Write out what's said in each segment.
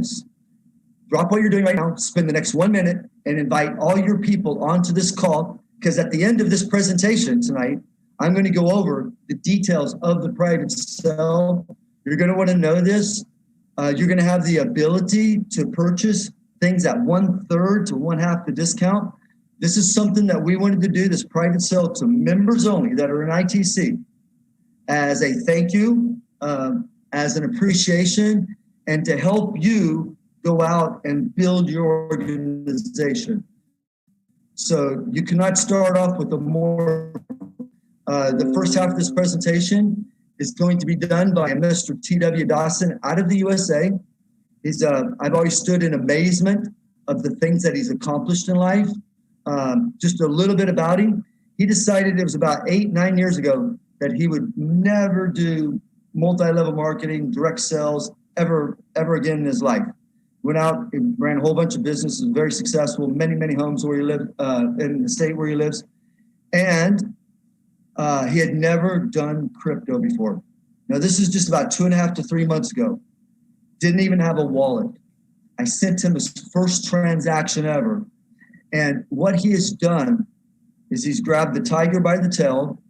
this. Drop what you're doing right now, spend the next 1 minute and invite all your people onto this call, because at the end of this presentation tonight, I'm going to go over the details of the private sale. You're going to want to know this. You're going to have the ability to purchase things at 1/3 to 1/2 the discount. This is something that we wanted to do, this private sale to members only that are in ITC, as a thank you, as an appreciation, and to help you go out and build your organization. So you cannot start off with the first half of this presentation is going to be done by Mr. T.W. Dawson out of the USA. I've always stood in amazement of the things that he's accomplished in life. Just a little bit about him. He decided it was about 8-9 years ago that he would never do multi-level marketing, direct sales ever again in his life. Went out and ran a whole bunch of businesses, very successful, many homes where he lived, in the state where he lives. And he had never done crypto before. Now, this is just about 2.5 to 3 months ago. Didn't even have a wallet. I sent him his first transaction ever. And what he has done is he's grabbed the tiger by the tail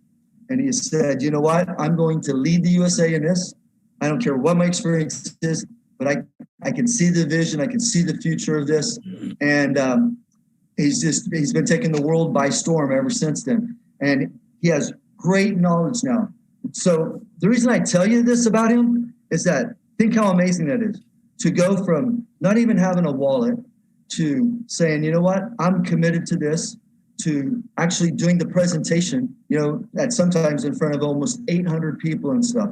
and he has said, you know what? I'm going to lead the USA in this. I don't care what my experience is, but I can see the vision. I can see the future of this. And he's been taking the world by storm ever since then. And he has great knowledge now. So the reason I tell you this about him is that think how amazing that is to go from not even having a wallet to saying, you know what, I'm committed to this, to actually doing the presentation, at sometimes in front of almost 800 people and stuff.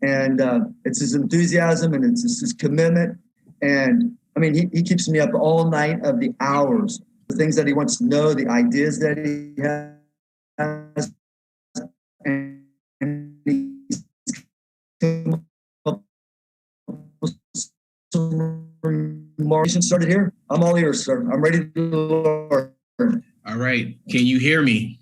And it's his enthusiasm and it's his commitment. And I mean, he keeps me up all night of the hours, the things that he wants to know, the ideas that he has. And he's started here. I'm all ears, sir. I'm ready to learn. All right. Can you hear me?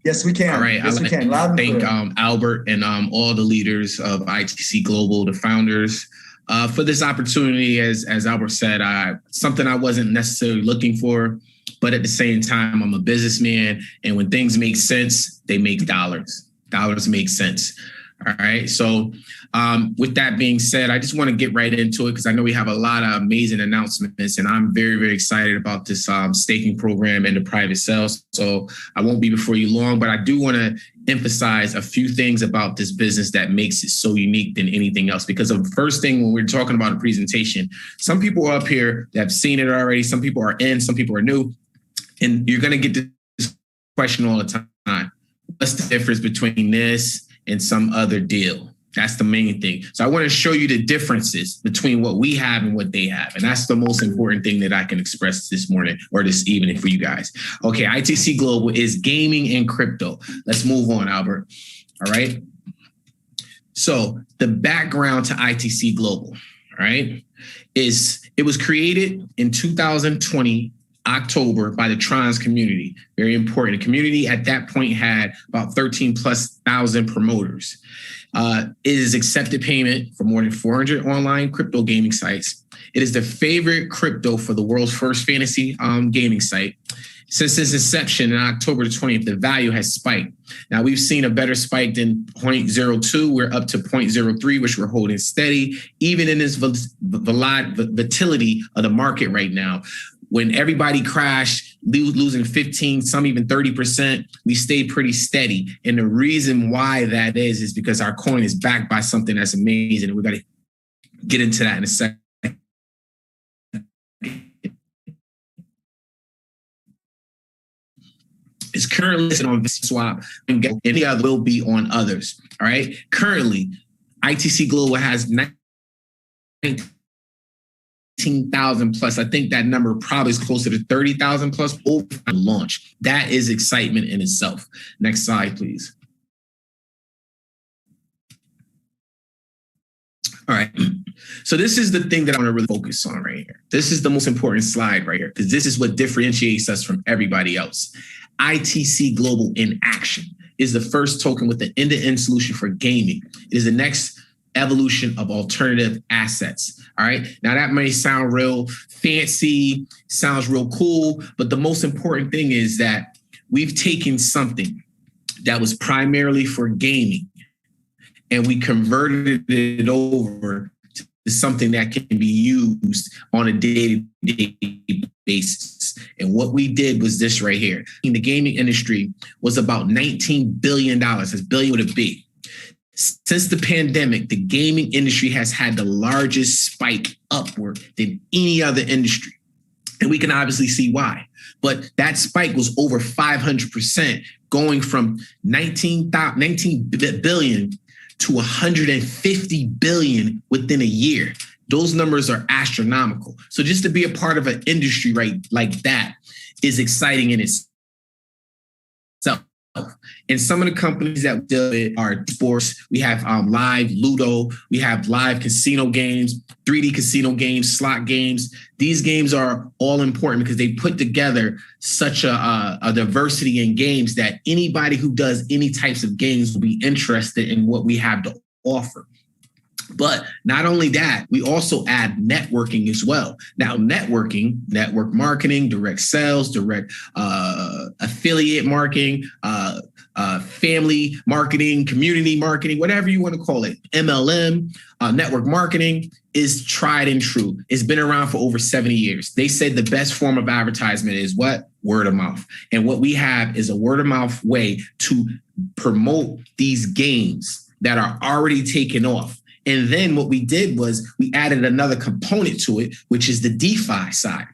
Yes, we can. All right. Yes, we can. Loud and clear. Thank Albert and all the leaders of ITC Global, the founders, for this opportunity. As Albert said, something I wasn't necessarily looking for, but at the same time, I'm a businessman, and when things make sense, they make dollars. Dollars make sense. All right. So with that being said, I just want to get right into it because I know we have a lot of amazing announcements, and I'm very, very excited about this staking program and the private sales. So I won't be before you long, but I do want to emphasize a few things about this business that makes it so unique than anything else. Because the first thing when we're talking about a presentation, some people are up here that have seen it already. Some people are in, some people are new, and you're going to get this question all the time. What's the difference between this and some other deal? That's the main thing. So I want to show you the differences between what we have and what they have. And that's the most important thing that I can express this morning or this evening for you guys. Okay, ITC Global is gaming and crypto. Let's move on, Albert. All right. So the background to ITC Global, all right, is it was created in 2020 October by the trans community. Very important. The community at that point had about 13,000+ promoters. It is accepted payment for more than 400 online crypto gaming sites. It is the favorite crypto for the world's first fantasy gaming site. Since its inception in October the 20th, the value has spiked. Now, we've seen a better spike than 0.02. We're up to 0.03, which we're holding steady, even in this volatility of the market right now. When everybody crashed, losing 15, some even 30%, we stayed pretty steady. And the reason why that is because our coin is backed by something that's amazing. And we're going to get into that in a second. It's currently listed on Swap, and any other will be on others. All right. Currently, ITC Global has 19,000+. I think that number probably is closer to 30,000+ over launch. That is excitement in itself. Next slide, please. All right. So this is the thing that I want to really focus on right here. This is the most important slide right here, because this is what differentiates us from everybody else. ITC Global in action is the first token with an end-to-end solution for gaming. It is the next evolution of alternative assets. All right. Now that may sound real fancy, sounds real cool, but the most important thing is that we've taken something that was primarily for gaming and we converted it over to something that can be used on a day-to-day basis. And what we did was this right here. In the gaming industry was about $19 billion. That's billion with a B. Since the pandemic, the gaming industry has had the largest spike upward than any other industry. And we can obviously see why. But that spike was over 500%, going from 19 billion to 150 billion within a year. Those numbers are astronomical. So just to be a part of an industry right like that is exciting in itself. And some of the companies that we deal with are sports. We have live Ludo. We have live casino games, 3D casino games, slot games. These games are all important because they put together such a diversity in games that anybody who does any types of games will be interested in what we have to offer. But not only that, we also add networking as well. Now, networking, network marketing, direct sales, direct affiliate marketing, family marketing, community marketing, whatever you want to call it, MLM, network marketing is tried and true. It's been around for over 70 years. They said the best form of advertisement is what? Word of mouth. And what we have is a word of mouth way to promote these games that are already taken off. And then what we did was we added another component to it, which is the DeFi side.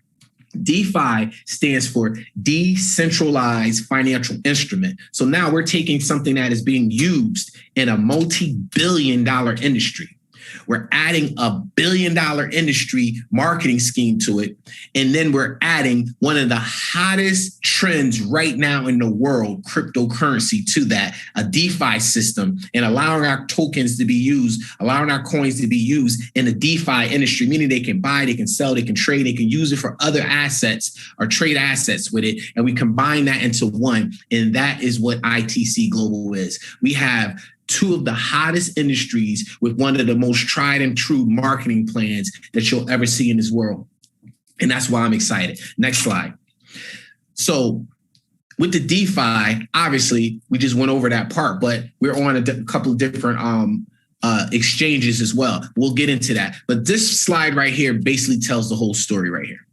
DeFi stands for decentralized financial instrument. So now we're taking something that is being used in a multi-billion-dollar industry. We're adding a billion-dollar industry marketing scheme to it. And then we're adding one of the hottest trends right now in the world, cryptocurrency, to that, a DeFi system, and allowing our tokens to be used, allowing our coins to be used in the DeFi industry, meaning they can buy, they can sell, they can trade, they can use it for other assets or trade assets with it. And we combine that into one. And that is what ITC Global is. We have two of the hottest industries with one of the most tried and true marketing plans that you'll ever see in this world. And that's why I'm excited. Next slide. So with the DeFi, obviously, we just went over that part, but we're on a couple of different exchanges as well. We'll get into that. But this slide right here basically tells the whole story right here.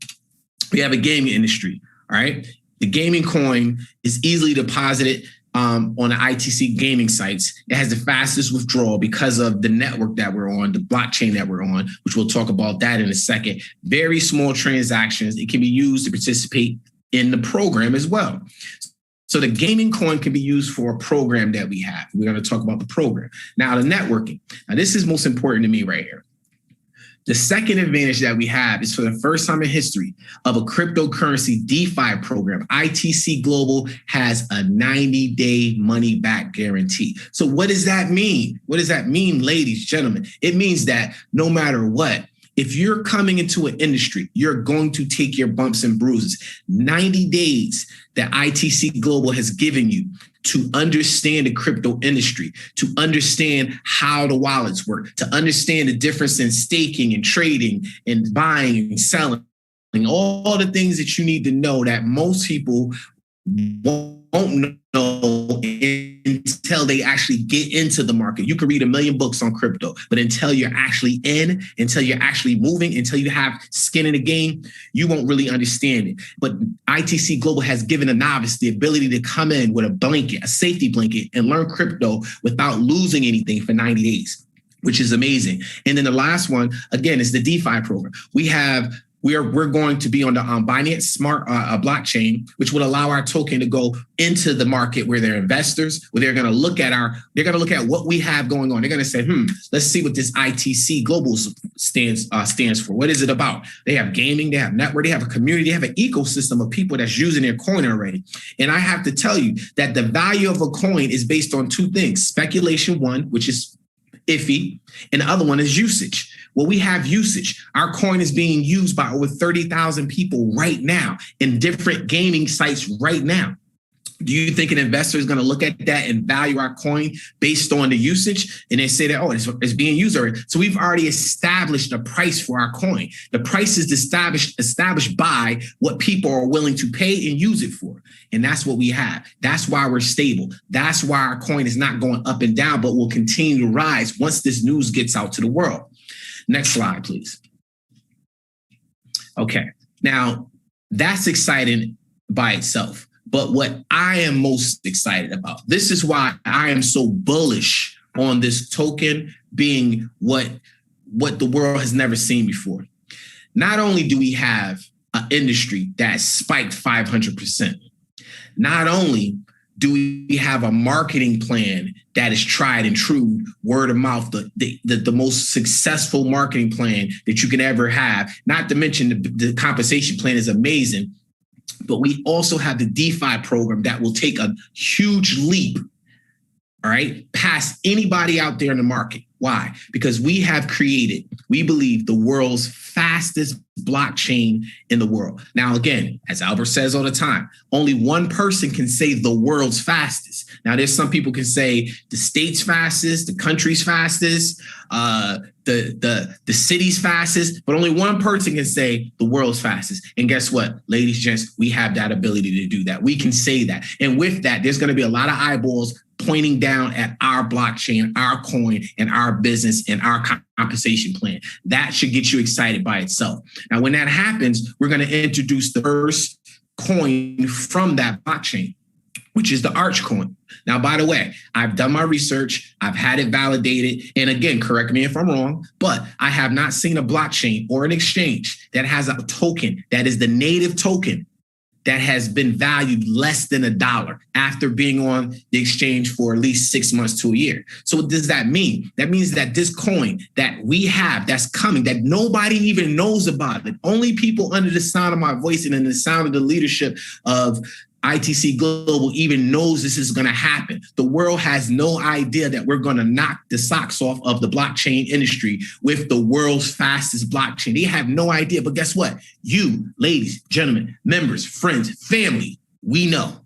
We have a gaming industry, all right? The gaming coin is easily deposited on the ITC gaming sites. It has the fastest withdrawal because of the network that we're on, the blockchain that we're on, which we'll talk about that in a second. Very small transactions. It can be used to participate in the program as well. So the gaming coin can be used for a program that we have. We're going to talk about the program. Now, the networking. Now, this is most important to me right here. The second advantage that we have is for the first time in history of a cryptocurrency DeFi program, ITC Global has a 90-day money-back guarantee. So what does that mean? What does that mean, ladies, gentlemen? It means that no matter what, if you're coming into an industry, you're going to take your bumps and bruises. 90 days that ITC Global has given you to understand the crypto industry, to understand how the wallets work, to understand the difference in staking and trading and buying and selling, all the things that you need to know that most people won't know until they actually get into the market. You can read 1 million books on crypto, but until you're actually in, until you're actually moving, until you have skin in the game, you won't really understand it. But ITC Global has given a novice the ability to come in with a blanket, a safety blanket, and learn crypto without losing anything for 90 days, which is amazing. And then the last one, again, is the DeFi program. We're going to be on the Binance Smart blockchain, which will allow our token to go into the market where they're investors, where they're going to look at what we have going on. They're going to say, let's see what this ITC Global stands for. What is it about? They have gaming, they have network, they have a community, they have an ecosystem of people that's using their coin already. And I have to tell you that the value of a coin is based on two things: speculation, one, which is ITC, and the other one is usage. Well, we have usage. Our coin is being used by over 30,000 people right now in different gaming sites right now. Do you think an investor is going to look at that and value our coin based on the usage? And they say that, oh, it's being used already. So we've already established a price for our coin. The price is established by what people are willing to pay and use it for. And that's what we have. That's why we're stable. That's why our coin is not going up and down, but will continue to rise once this news gets out to the world. Next slide, please. Okay. Now, that's exciting by itself. But what I am most excited about, this is why I am so bullish on this token being what the world has never seen before. Not only do we have an industry that spiked 500%, not only do we have a marketing plan that is tried and true, word of mouth, the most successful marketing plan that you can ever have, not to mention the compensation plan is amazing. But we also have the DeFi program that will take a huge leap, all right, past anybody out there in the market. Why? Because we have created, we believe, the world's fastest blockchain in the world. Now, again, as Albert says all the time, only one person can say the world's fastest. Now, there's some people can say the state's fastest, the country's fastest, the city's fastest, but only one person can say the world's fastest. And guess what, ladies and gents, we have that ability to do that. We can say that. And with that, there's going to be a lot of eyeballs pointing down at our blockchain, our coin, and our business and our compensation plan. That should get you excited by itself. Now, when that happens, we're going to introduce the first coin from that blockchain, which is the Arch coin. Now, by the way, I've done my research. I've had it validated. And again, correct me if I'm wrong, but I have not seen a blockchain or an exchange that has a token that is the native token that has been valued less than $1 after being on the exchange for at least 6 months to a year. So what does that mean? That means that this coin that we have that's coming, that nobody even knows about it, only people under the sound of my voice and in the sound of the leadership of ITC Global even knows this is going to happen. The world has no idea that we're going to knock the socks off of the blockchain industry with the world's fastest blockchain. They have no idea. But guess what? You, ladies, gentlemen, members, friends, family, we know.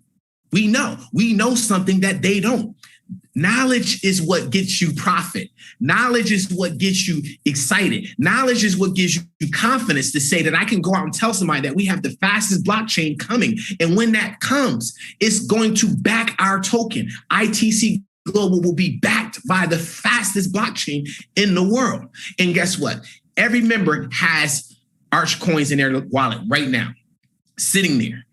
We know something that they don't. Knowledge is what gets you profit. Knowledge is what gets you excited. Knowledge is what gives you confidence to say that I can go out and tell somebody that we have the fastest blockchain coming. And when that comes, it's going to back our token. ITC Global will be backed by the fastest blockchain in the world. And guess what? Every member has Arch coins in their wallet right now, sitting there.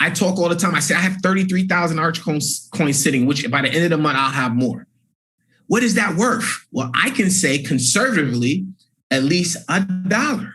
I talk all the time. I say I have 33,000 Arch coins sitting, which by the end of the month, I'll have more. What is that worth? Well, I can say conservatively, at least $1.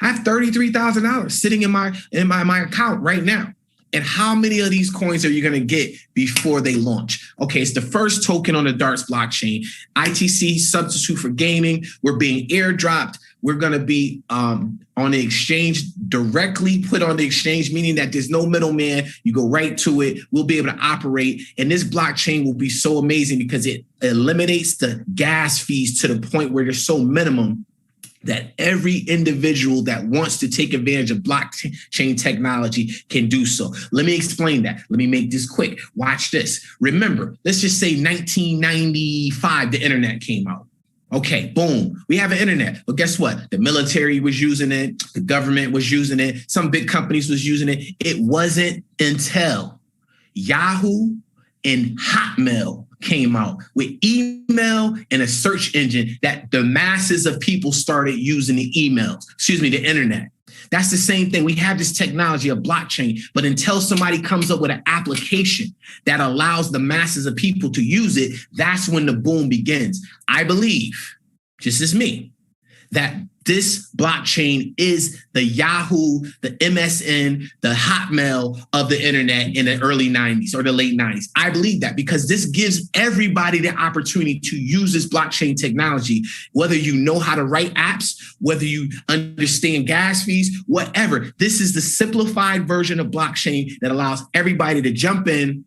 I have $33,000 sitting in my account right now. And how many of these coins are you going to get before they launch? Okay, it's the first token on the Darts blockchain. ITC substitute for gaming. We're being airdropped. We're going to be on the exchange, directly put on the exchange, meaning that there's no middleman. You go right to it. We'll be able to operate. And this blockchain will be so amazing because it eliminates the gas fees to the point where they're so minimum that every individual that wants to take advantage of blockchain technology can do so. Let me explain that. Let me make this quick. Watch this. Remember, let's just say 1995, the internet came out. Okay, boom, we have an internet. But guess what? The military was using it. The government was using it. Some big companies was using it. It wasn't until Yahoo and Hotmail came out with email and a search engine that the masses of people started using the internet. That's the same thing. We have this technology of blockchain, but until somebody comes up with an application that allows the masses of people to use it, that's when the boom begins. I believe, just as me, that this blockchain is the Yahoo, the MSN, the Hotmail of the internet in the early 90s or the late 90s. I believe that because this gives everybody the opportunity to use this blockchain technology, whether you know how to write apps, whether you understand gas fees, whatever. This is the simplified version of blockchain that allows everybody to jump in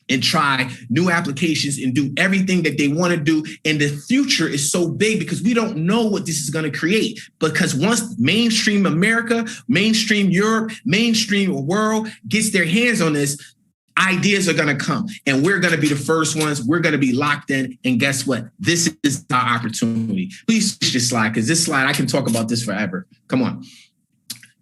and try new applications and do everything that they want to do. And the future is so big because we don't know what this is going to create. Because once mainstream America, mainstream Europe, mainstream world gets their hands on this, Ideas are going to come, and we're going to be the first ones. We're going to be locked in. And guess what? This is our opportunity. Please switch this slide, because this slide, I can talk about this forever. Come on.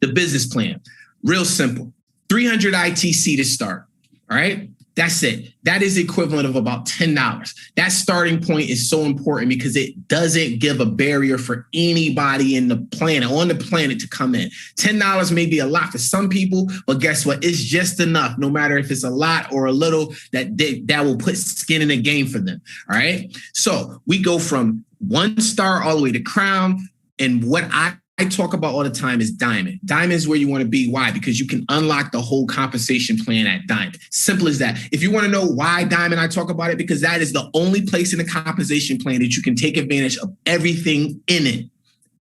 The business plan, real simple. 300 ITC to start. All right. That's it. That is the equivalent of about $10. That starting point is so important because it doesn't give a barrier for anybody on the planet to come in. $10 may be a lot for some people, but guess what? It's just enough, no matter if it's a lot or a little, that will put skin in the game for them. All right. So we go from 1 star all the way to crown. And what I talk about all the time is diamond. Diamond is where you want to be. Why? Because you can unlock the whole compensation plan at diamond. Simple as that. If you want to know why diamond, I talk about it because that is the only place in the compensation plan that you can take advantage of everything in it.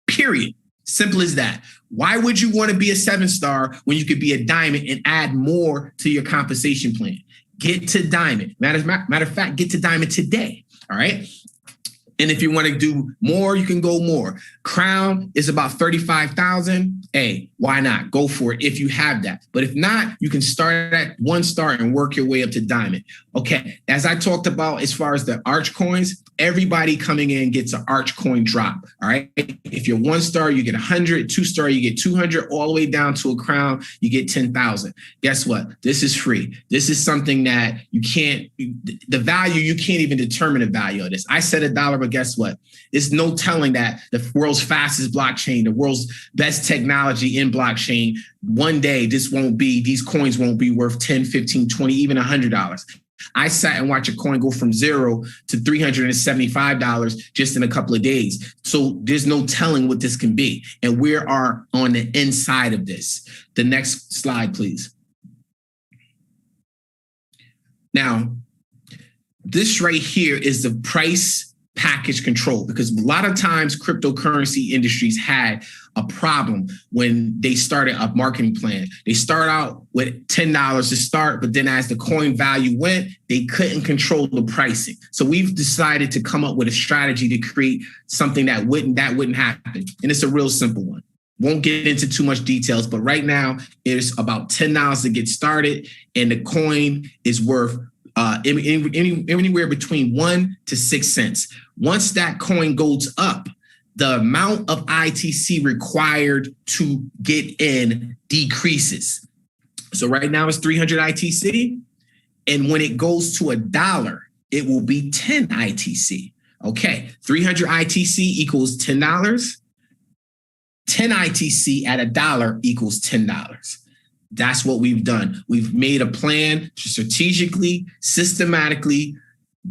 Period. Simple as that. Why would you want to be a 7-star when you could be a diamond and add more to your compensation plan? Get to diamond. Matter of fact, get to diamond today. All right. And if you want to do more, you can go more. Crown is about 35,000. Hey, why not? Go for it if you have that. But if not, you can start at 1 star and work your way up to diamond. Okay, as I talked about, as far as the arch coins, everybody coming in gets an arch coin drop. All right. If you're 1 star, you get 100, 2 star, you get 200, all the way down to a crown, you get 10,000. Guess what? This is free. This is something that you can't, the value, you can't even determine the value of this. I said $1, but guess what? There's no telling that the world's fastest blockchain, the world's best technology in blockchain, one day these coins won't be worth 10, 15, 20, even $100. I sat and watched a coin go from $0 to $375 just in a couple of days. So there's no telling what this can be. And we are on the inside of this. The next slide, please. Now, this right here is the price package control, because a lot of times cryptocurrency industries had a problem when they started a marketing plan. They start out with $10 to start, but then as the coin value went, they couldn't control the pricing. So we've decided to come up with a strategy to create something that wouldn't happen. And it's a real simple one. Won't get into too much details, but right now it's about $10 to get started, and the coin is worth anywhere between 1 to 6 cents. Once that coin goes up, the amount of ITC required to get in decreases. So right now it's 300 ITC. And when it goes to $1, it will be 10 ITC. Okay, 300 ITC equals $10. 10 ITC at $1 equals $10. That's what we've done. We've made a plan to strategically, systematically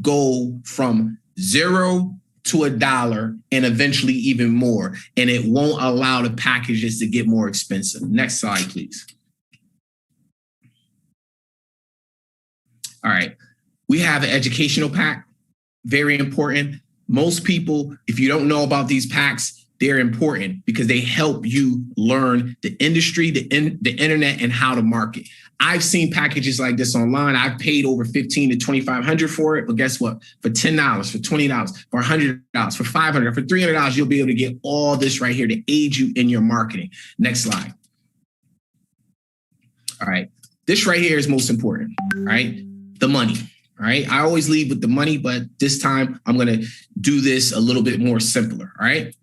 go from 0 to $1 and eventually even more. And it won't allow the packages to get more expensive. Next slide, please. All right. We have an educational pack. Very important. Most people, if you don't know about these packs, they're important because they help you learn the industry, the internet, and how to market. I've seen packages like this online. I've paid over $1,500 to $2,500 for it, but guess what? For $10, for $20, for $100, for $500, for $300, you'll be able to get all this right here to aid you in your marketing. Next slide. All right. This right here is most important, all right? The money. All right. I always lead with the money, but this time I'm going to do this a little bit more simpler. All right.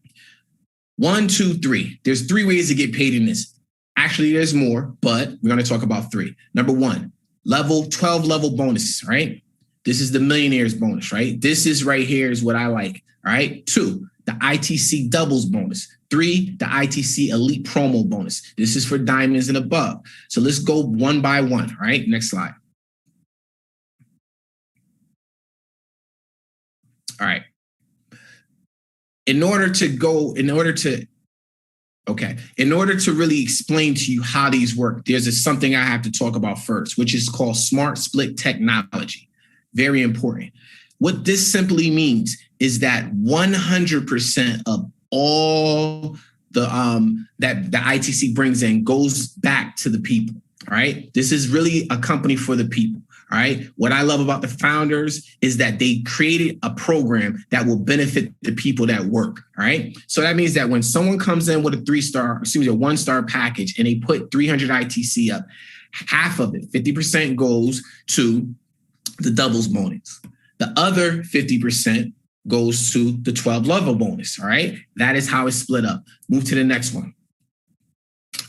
1, 2, 3. There's 3 ways to get paid in this. Actually, there's more, but we're going to talk about 3. Number 1, 12 level bonus, right? This is the millionaire's bonus, right? This is right here is what I like. All right. 2, the ITC doubles bonus. 3, the ITC elite promo bonus. This is for diamonds and above. So let's go one by one. All right. Next slide. All right. In order to really explain to you how these work, there's something I have to talk about first, which is called smart split technology. Very important. What this simply means is that 100% of all that the ITC brings in goes back to the people. All right. This is really a company for the people. All right. What I love about the founders is that they created a program that will benefit the people that work. All right. So that means that when someone comes in with a 1-star package and they put 300 ITC up, half of it, 50% goes to the doubles bonus. The other 50% goes to the 12 level bonus, all right? That is how it's split up. Move to the next one.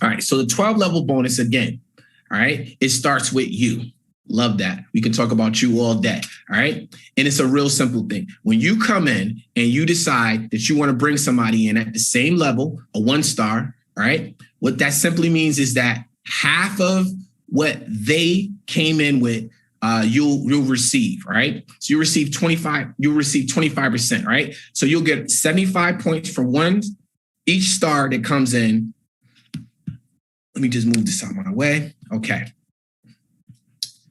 All right, so the 12 level bonus again, all right? It starts with you. Love that. We can talk about you all day, all right? And it's a real simple thing. When you come in and you decide that you want to bring somebody in at the same level, a 1-star, all right? What that simply means is that half of what they came in with, you'll receive, right? So you'll receive 25%, right? So you'll get 75 points for each star that comes in. Let me just move this out of my way. Okay.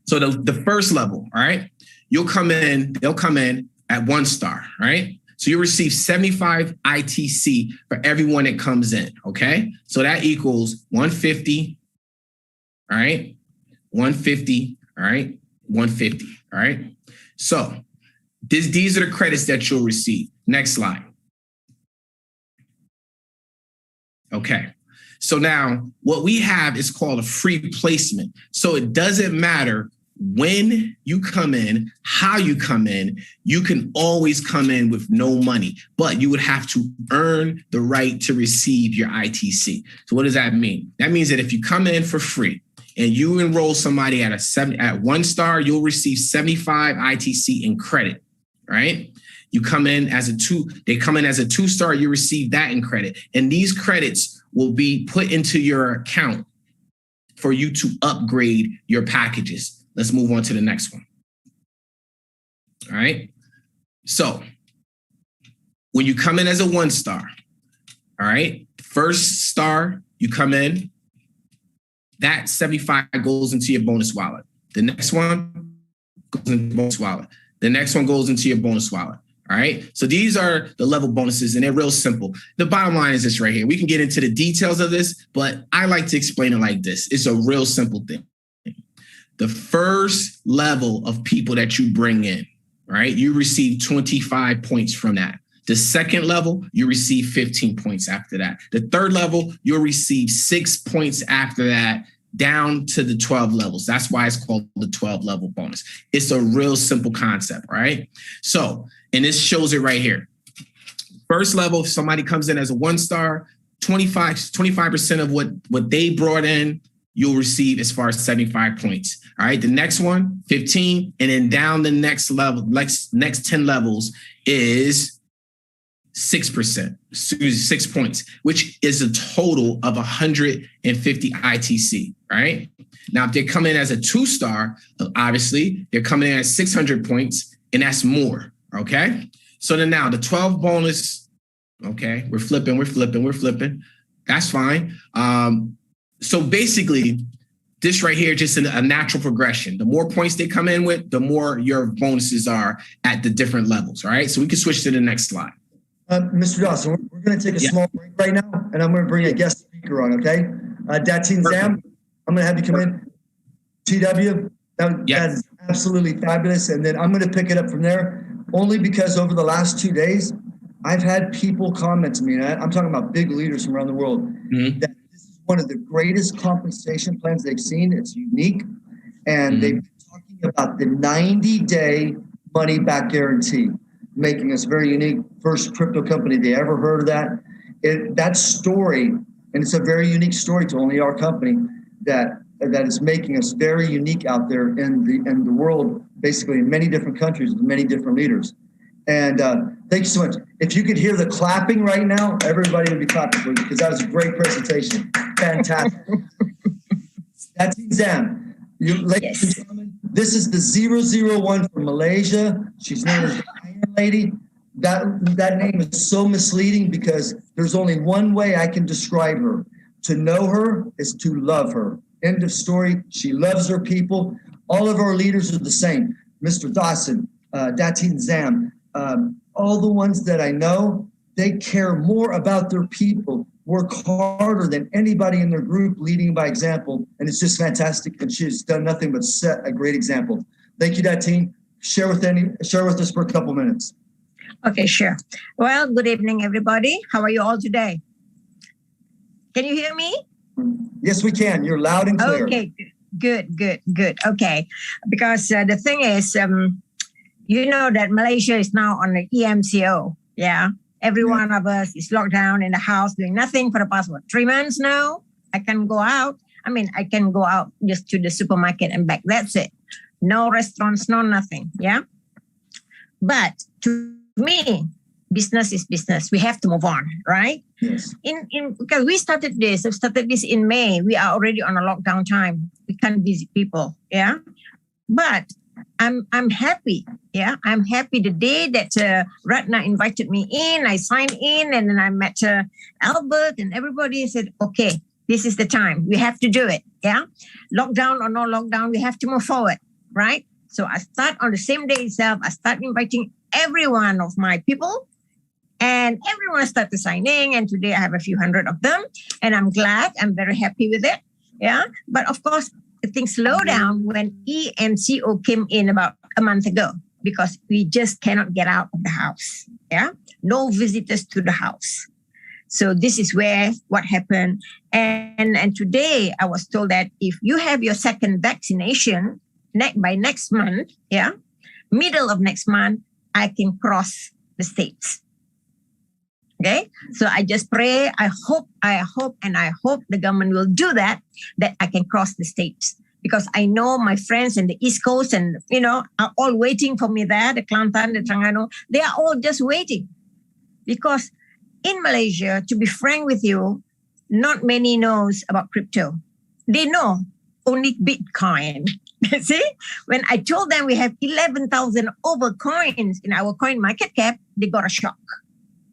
So the first level, all right, they'll come in at 1 star, right? So you receive 75 ITC for everyone that comes in, okay? So that equals 150, all right? 150, all right? 150, all right? So these are the credits that you'll receive. Next slide. Okay. So now what we have is called a free placement. So it doesn't matter when you come in, how you come in, you can always come in with no money, but you would have to earn the right to receive your ITC. So what does that mean? That means that if you come in for free and you enroll somebody at 1 star, you'll receive 75 ITC in credit, right? You come in as they come in as a 2-star, you receive that in credit. And these credits will be put into your account for you to upgrade your packages. Let's move on to the next one. All right. So when you come in as a 1-star, all right, first star, you come in, that 75 goes into your bonus wallet. The next one goes into the bonus wallet. The next one goes into your bonus wallet. All right. So these are the level bonuses, and they're real simple. The bottom line is this right here. We can get into the details of this, but I like to explain it like this. It's a real simple thing. The first level of people that you bring in, right, you receive 25 points from that. The second level, you receive 15 points after that. The third level, you'll receive 6 points after that, down to the 12 levels. That's why it's called the 12 level bonus. It's a real simple concept, right? So, and this shows it right here. First level, if somebody comes in as a 1-star, 25% of what they brought in, you'll receive as far as 75 points. All right. The next one, 15. And then down the next level, next 10 levels is 6%, 6 points, which is a total of 150 ITC. Right. Now, if they come in as a 2-star, obviously they're coming in at 600 points, and that's more. Okay. So then now the 12 bonus. Okay. We're flipping. That's fine. So basically, this right here, just a natural progression. The more points they come in with, the more your bonuses are at the different levels, all right? So we can switch to the next slide. Mr. Dawson, we're going to take a small break right now, and I'm going to bring a guest speaker on, okay? Datin Zam, I'm going to have you come in. TW, that is absolutely fabulous. And then I'm going to pick it up from there, only because over the last 2 days, I've had people comment to me, and I'm talking about big leaders from around the world, that one of the greatest compensation plans they've seen. It's unique. And they've been talking about the 90-day money back guarantee, making us very unique. First crypto company they ever heard of that. That story, and it's a very unique story to only our company, that is making us very unique out there in the world, basically in many different countries with many different leaders. And thank you so much. If you could hear the clapping right now, everybody would be clapping for you, because that was a great presentation. Fantastic. That's Zam. Ladies and gentlemen, this is the 001 from Malaysia. She's known as the Iron Lady. That name is so misleading because there's only one way I can describe her. To know her is to love her. End of story. She loves her people. All of our leaders are the same. Mr. Dawson, Datin Zam, all the ones that I know, they care more about their people, work harder than anybody in their group, leading by example. And it's just fantastic. And she's done nothing but set a great example. Thank you, Datin. Share with us for a couple minutes. Okay, sure. Well, good evening, everybody. How are you all today? Can you hear me? Yes, we can. You're loud and clear. Okay, Good, good, good. Okay. Because the thing is, you know that Malaysia is now on the EMCO. Yeah. Every one of us is locked down in the house doing nothing for the past, 3 months now? I can go out. I mean, I can go out just to the supermarket and back. That's it. No restaurants, no nothing. Yeah. But to me, business is business. We have to move on, right? Yes. Because we started this in May. We are already on a lockdown time. We can't visit people. Yeah. But I'm happy. Yeah. I'm happy the day that Ratna invited me in. I signed in and then I met Albert and everybody said, okay, this is the time. We have to do it. Yeah. Lockdown or no lockdown, we have to move forward. Right. So I start on the same day itself. I start inviting every one of my people. And everyone started signing, and today I have a few hundred of them, and I'm glad. I'm very happy with it. Yeah, but of course, things slowed down when EMCO came in about a month ago because we just cannot get out of the house. Yeah, no visitors to the house. So this is where what happened. And today I was told that if you have your second vaccination by next month, yeah, middle of next month, I can cross the states. Okay, so I just pray. I hope the government will do that I can cross the states, because I know my friends in the East Coast and, are all waiting for me there, the Kelantan, the Terengganu, they are all just waiting. Because in Malaysia, to be frank with you, not many knows about crypto. They know only Bitcoin. See, when I told them we have 11,000 over coins in our coin market cap, they got a shock.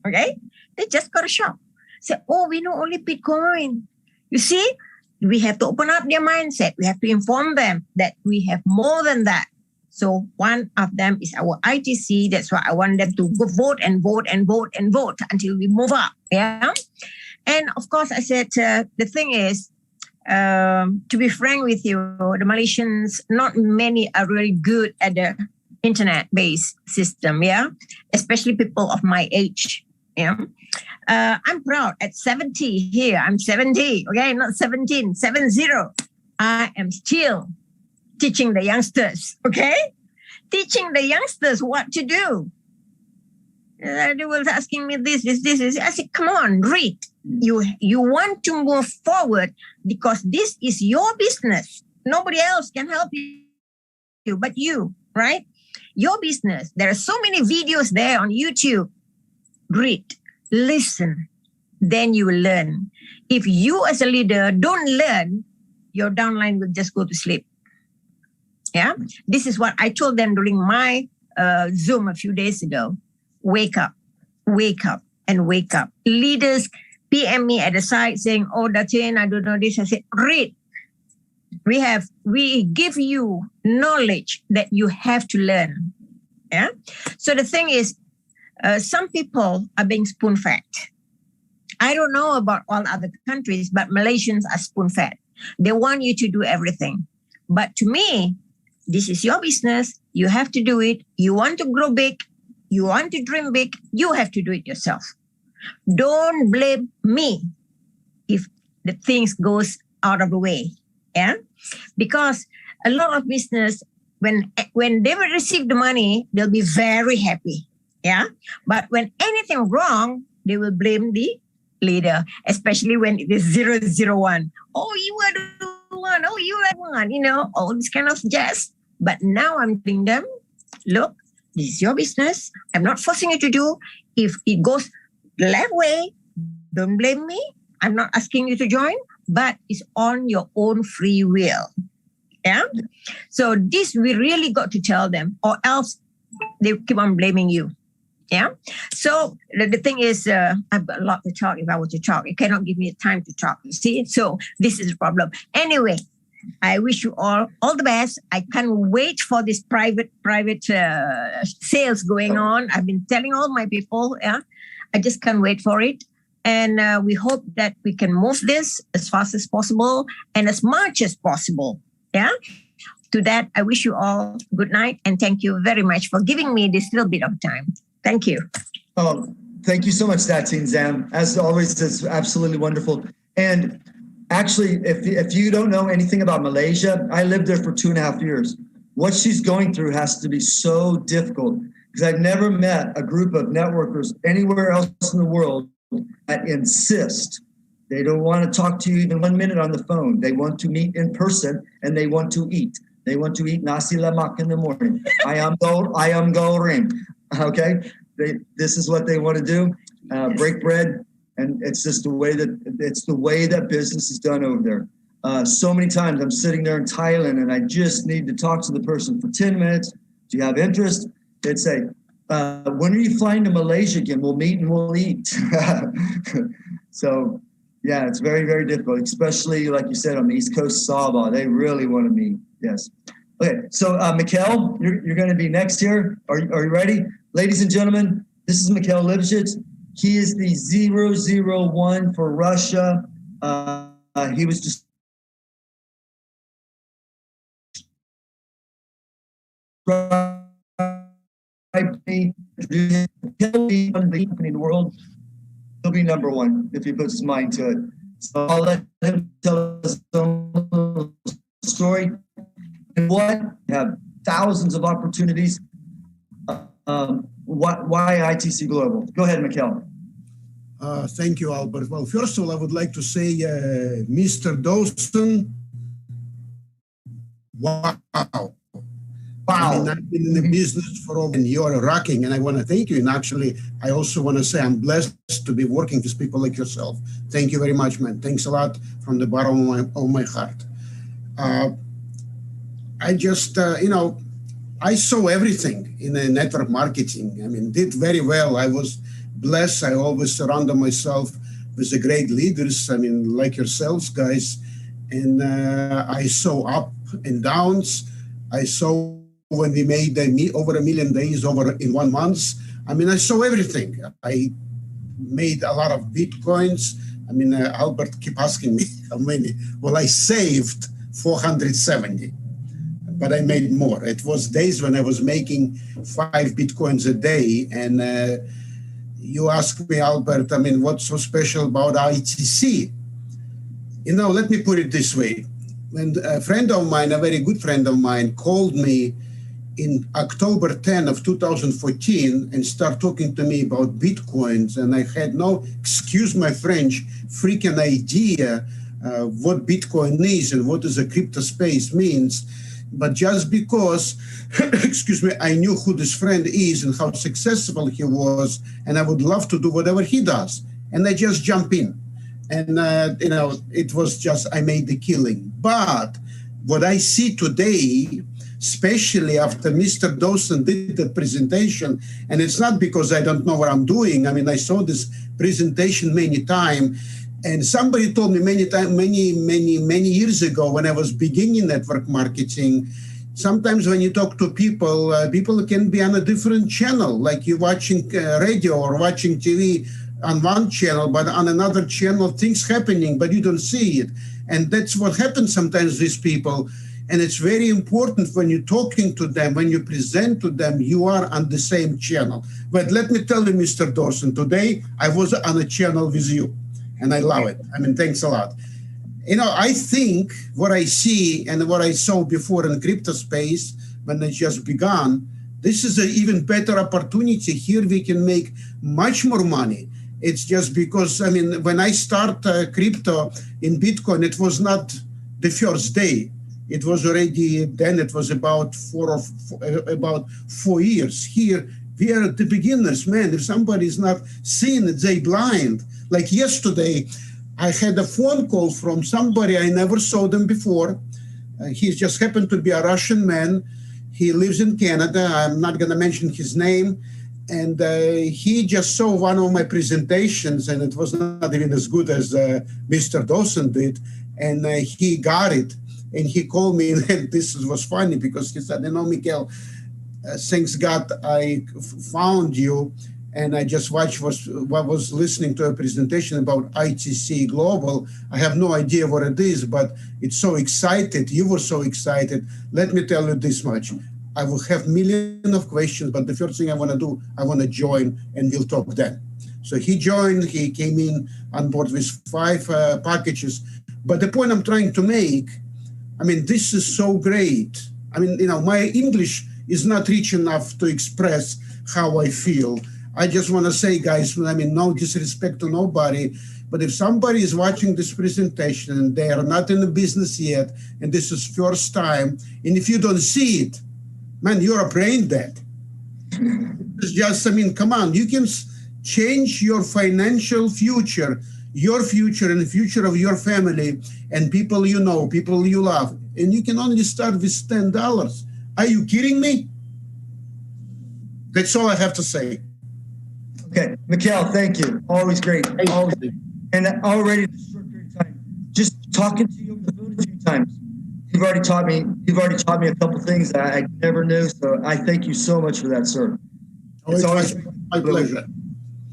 Okay, they just got a shock. Say, oh, we know only Bitcoin. You see, we have to open up their mindset. We have to inform them that we have more than that. So one of them is our ITC. That's why I want them to go vote and vote and vote and vote until we move up. Yeah. And of course, I said, the thing is, to be frank with you, the Malaysians, not many are really good at the internet-based system. Yeah. Especially people of my age. Yeah. I'm proud at 70 here. I'm 70. Okay. Not 17, 70. I am still teaching the youngsters, okay? Teaching the youngsters what to do. They were asking me this. I said, come on, read. You want to move forward because this is your business. Nobody else can help you but you, right? Your business. There are so many videos there on YouTube. Read, listen, then you will learn. If you as a leader don't learn, your downline will just go to sleep. Yeah, this is what I told them during my Zoom a few days ago. Wake up, and wake up. Leaders PM me at the side saying, oh, Datin, I don't know this. I said, read. We give you knowledge that you have to learn. Yeah. So the thing is, some people are being spoon-fed. I don't know about all other countries, but Malaysians are spoon-fed. They want you to do everything. But to me, this is your business. You have to do it. You want to grow big. You want to dream big. You have to do it yourself. Don't blame me if the things goes out of the way. Yeah, because a lot of business, when they will receive the money, they'll be very happy. Yeah, but when anything wrong, they will blame the leader, especially when it is 001. Oh, you are the one. Oh, you are the one. All this kind of jazz. But now I'm telling them, look, this is your business. I'm not forcing you to do. If it goes the left way, don't blame me. I'm not asking you to join, but it's on your own free will. Yeah. So this we really got to tell them, or else they keep on blaming you. Yeah. So the thing is, I've got a lot to talk. If I were to talk, it cannot give me time to talk. You see? So this is the problem. Anyway, I wish you all the best. I can't wait for this private sales going on. I've been telling all my people, yeah, I just can't wait for it. And we hope that we can move this as fast as possible and as much as possible. Yeah. To that, I wish you all good night and thank you very much for giving me this little bit of time. Thank you. Oh, thank you so much, Datin Zam. As always, it's absolutely wonderful. And Actually, if you don't know anything about Malaysia, I lived there for 2.5 years. What she's going through has to be so difficult because I've never met a group of networkers anywhere else in the world that insist. They don't want to talk to you even 1 minute on the phone. They want to meet in person and they want to eat. They want to eat nasi lemak in the morning. ayam goreng. Okay, this is what they want to do. Break bread, and it's just the way that business is done over there. So many times I'm sitting there in Thailand and I just need to talk to the person for 10 minutes. Do you have interest? They'd say, when are you flying to Malaysia again? We'll meet and we'll eat. So yeah, it's very, very difficult, especially like you said on the East Coast, Sabah. They really want to meet. Yes. Okay. So Mikhail, you're going to be next here. Are you ready? Ladies and gentlemen, this is Mikhail Lipschitz. He is the 001 for Russia. He was just he'll be one of the company in the world. He'll be number one if he puts his mind to it. So I'll let him tell us some story. And what have thousands of opportunities. Why ITC Global? Go ahead, Mikhail. Thank you, Albert. Well, first of all, I would like to say, Mr. Dawson, wow. I mean, I've been in the business for over, and you're rocking, and I want to thank you. And actually, I also want to say I'm blessed to be working with people like yourself. Thank you very much, man. Thanks a lot from the bottom of my heart. I just, I saw everything in the network marketing. I mean, did very well. I was blessed. I always surrounded myself with the great leaders, I mean, like yourselves, guys. And I saw up and downs. I saw when we made over 1 million days in 1 month. I mean, I saw everything. I made a lot of Bitcoins. I mean, Albert keep asking me how many. Well, I saved 470, but I made more. It was days when I was making 5 Bitcoins a day. And you ask me, Albert, I mean, what's so special about ITC? Let me put it this way. When a friend of mine, a very good friend of mine, called me in October 10 of 2014 and started talking to me about Bitcoins, and I had no, excuse my French, freaking idea what Bitcoin is and what is a crypto space means. But just because, excuse me, I knew who this friend is and how successful he was, and I would love to do whatever he does. And I just jump in. And, it was just, I made the killing. But what I see today, especially after Mr. Dawson did the presentation, and it's not because I don't know what I'm doing. I mean, I saw this presentation many times, and somebody told me many years ago when I was beginning network marketing, sometimes when you talk to people, people can be on a different channel, like you're watching radio or watching TV on one channel, but on another channel, things happening, but you don't see it. And that's what happens sometimes with people. And it's very important when you're talking to them, when you present to them, you are on the same channel. But let me tell you, Mr. Dawson, today I was on a channel with you, and I love it. I mean, thanks a lot. I think what I see and what I saw before in crypto space, when I just began, this is an even better opportunity. Here we can make much more money. It's just because, I mean, when I start crypto in Bitcoin, it was not the first day. It was already, then it was about 4 years. Here, we are the beginners, man. If somebody is not seeing it, they blind. Like yesterday, I had a phone call from somebody, I never saw them before. He just happened to be a Russian man. He lives in Canada. I'm not going to mention his name. And he just saw one of my presentations, and it was not even as good as Mr. Dawson did. And he got it. And he called me, and this was funny because he said, Mikhail, thanks God I found you. And I just was listening to a presentation about ITC Global. I have no idea what it is, but it's so excited. You were so excited. Let me tell you this much. I will have millions of questions, but the first thing I want to do, I want to join, and we'll talk then. So he joined. He came in on board with 5 packages. But the point I'm trying to make, I mean, this is so great. I mean, my English is not rich enough to express how I feel. I just want to say, guys, I mean, no disrespect to nobody, but if somebody is watching this presentation and they are not in the business yet, and this is first time, and if you don't see it, man, you're a brain dead. It's just, I mean, come on, you can change your financial future, your future and the future of your family and people you know, people you love. And you can only start with $10. Are you kidding me? That's all I have to say. Okay, Mikhail, thank you. Always great. Always. And already in a short period of time, just talking to you over the phone a few times, you've already taught me a couple things that I never knew. So I thank you so much for that, sir. It's always my pleasure.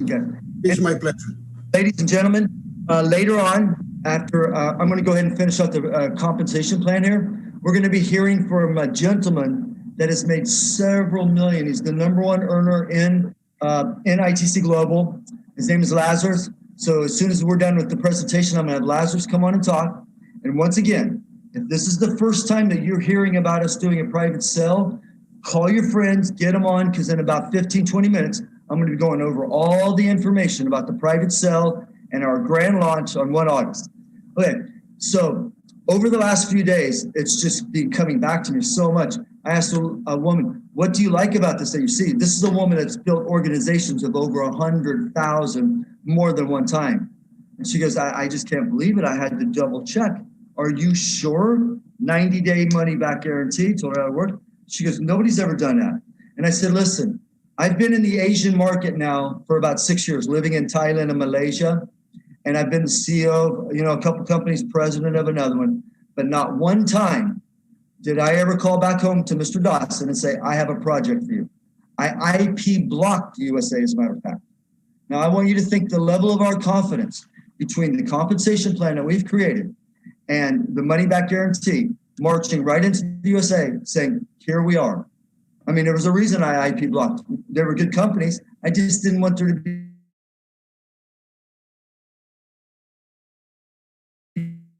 Okay. It's my pleasure. Ladies and gentlemen, later on, after I'm going to go ahead and finish up the compensation plan here, we're going to be hearing from a gentleman that has made several million. He's the #1 earner in ITC Global. His name is Lazarus. So as soon as we're done with the presentation, I'm going to have Lazarus come on and talk. And once again, if this is the first time that you're hearing about us doing a private sale, call your friends, get them on, because in about 15, 20 minutes, I'm going to be going over all the information about the private sale and our grand launch on 1 August. Okay, so over the last few days, it's just been coming back to me so much. I asked a woman, what do you like about this that you see? This is a woman that's built organizations of over 100,000 more than one time. And she goes, I just can't believe it. I had to double check. Are you sure? 90-day money back guarantee, told her how it worked. She goes, nobody's ever done that. And I said, listen, I've been in the Asian market now for about 6 years, living in Thailand and Malaysia. And I've been the CEO of, a couple companies, president of another one. But not one time did I ever call back home to Mr. Dawson and say, I have a project for you. I IP blocked the USA, as a matter of fact. Now, I want you to think the level of our confidence between the compensation plan that we've created and the money back guarantee, marching right into the USA, saying, here we are. I mean, there was a reason I IP blocked. They were good companies. I just didn't want there to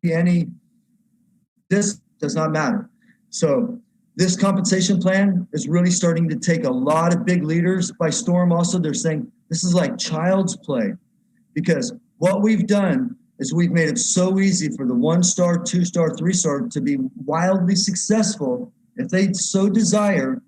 be any, this does not matter. So this compensation plan is really starting to take a lot of big leaders by storm. Also, they're saying this is like child's play, because what we've done is we've made it so easy for the 1-star, 2-star, 3-star to be wildly successful. If they so desire,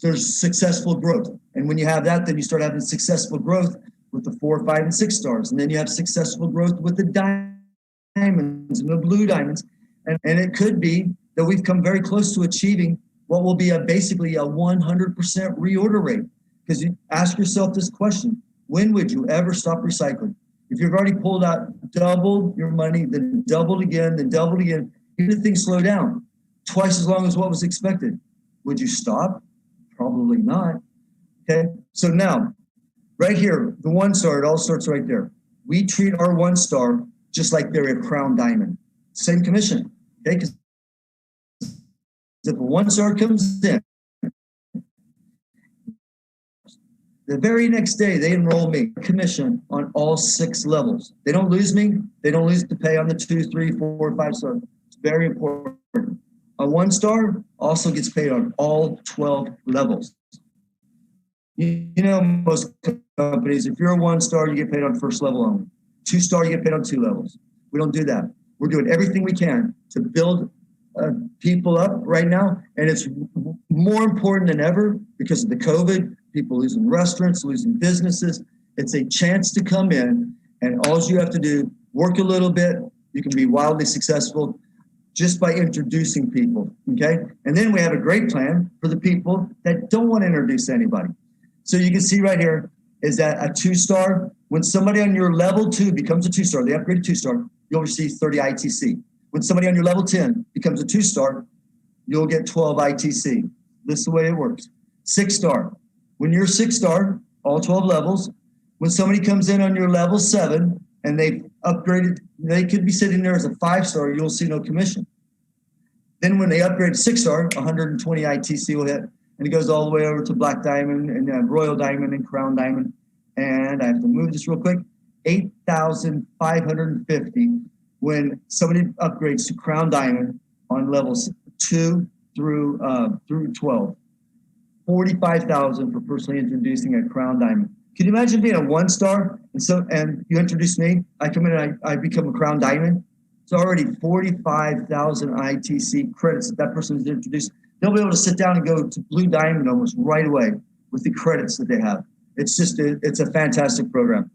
there's successful growth. And when you have that, then you start having successful growth with the 4, 5, and 6 stars. And then you have successful growth with the diamonds and the blue diamonds. And it could be that we've come very close to achieving what will be basically a 100% reorder rate. Because you ask yourself this question, when would you ever stop recycling? If you've already pulled out double your money, then doubled again, even if things slow down, twice as long as what was expected, would you stop? Probably not. Okay, so now, right here, the 1-star, it all starts right there. We treat our 1-star just like they're a crown diamond. Same commission, okay? Because if a 1-star comes in, the very next day, they enroll me commission on all 6 levels. They don't lose me. They don't lose the pay on the 2, 3, 4, 5-star. It's very important. A 1-star also gets paid on all 12 levels. Most companies, if you're a 1-star, you get paid on first level only. 2-star, you get paid on 2 levels. We don't do that. We're doing everything we can to build people up right now. And it's more important than ever because of the COVID, people losing restaurants, losing businesses. It's a chance to come in, and all you have to do, work a little bit. You can be wildly successful just by introducing people, okay? And then we have a great plan for the people that don't want to introduce anybody. So you can see right here is that a 2-star, when somebody on your level 2 becomes a 2-star, they upgrade to 2-star, you'll receive 30 ITC. When somebody on your level 10 becomes a 2-star, you'll get 12 ITC. This is the way it works. 6-star, when you're a 6-star, all 12 levels, when somebody comes in on your level 7 and they've upgraded, they could be sitting there as a 5-star, you'll see no commission. Then when they upgrade to 6-star, 120 ITC will hit, and it goes all the way over to Black Diamond and Royal Diamond and Crown Diamond. And I have to move this real quick. 8,550 when somebody upgrades to Crown Diamond on levels 2 through 12, $45,000 for personally introducing a Crown Diamond. Can you imagine being a 1-star and you introduce me? I come in and I become a Crown Diamond. It's already 45,000 ITC credits that person is introduced. They'll be able to sit down and go to Blue Diamond almost right away with the credits that they have. It's a fantastic program.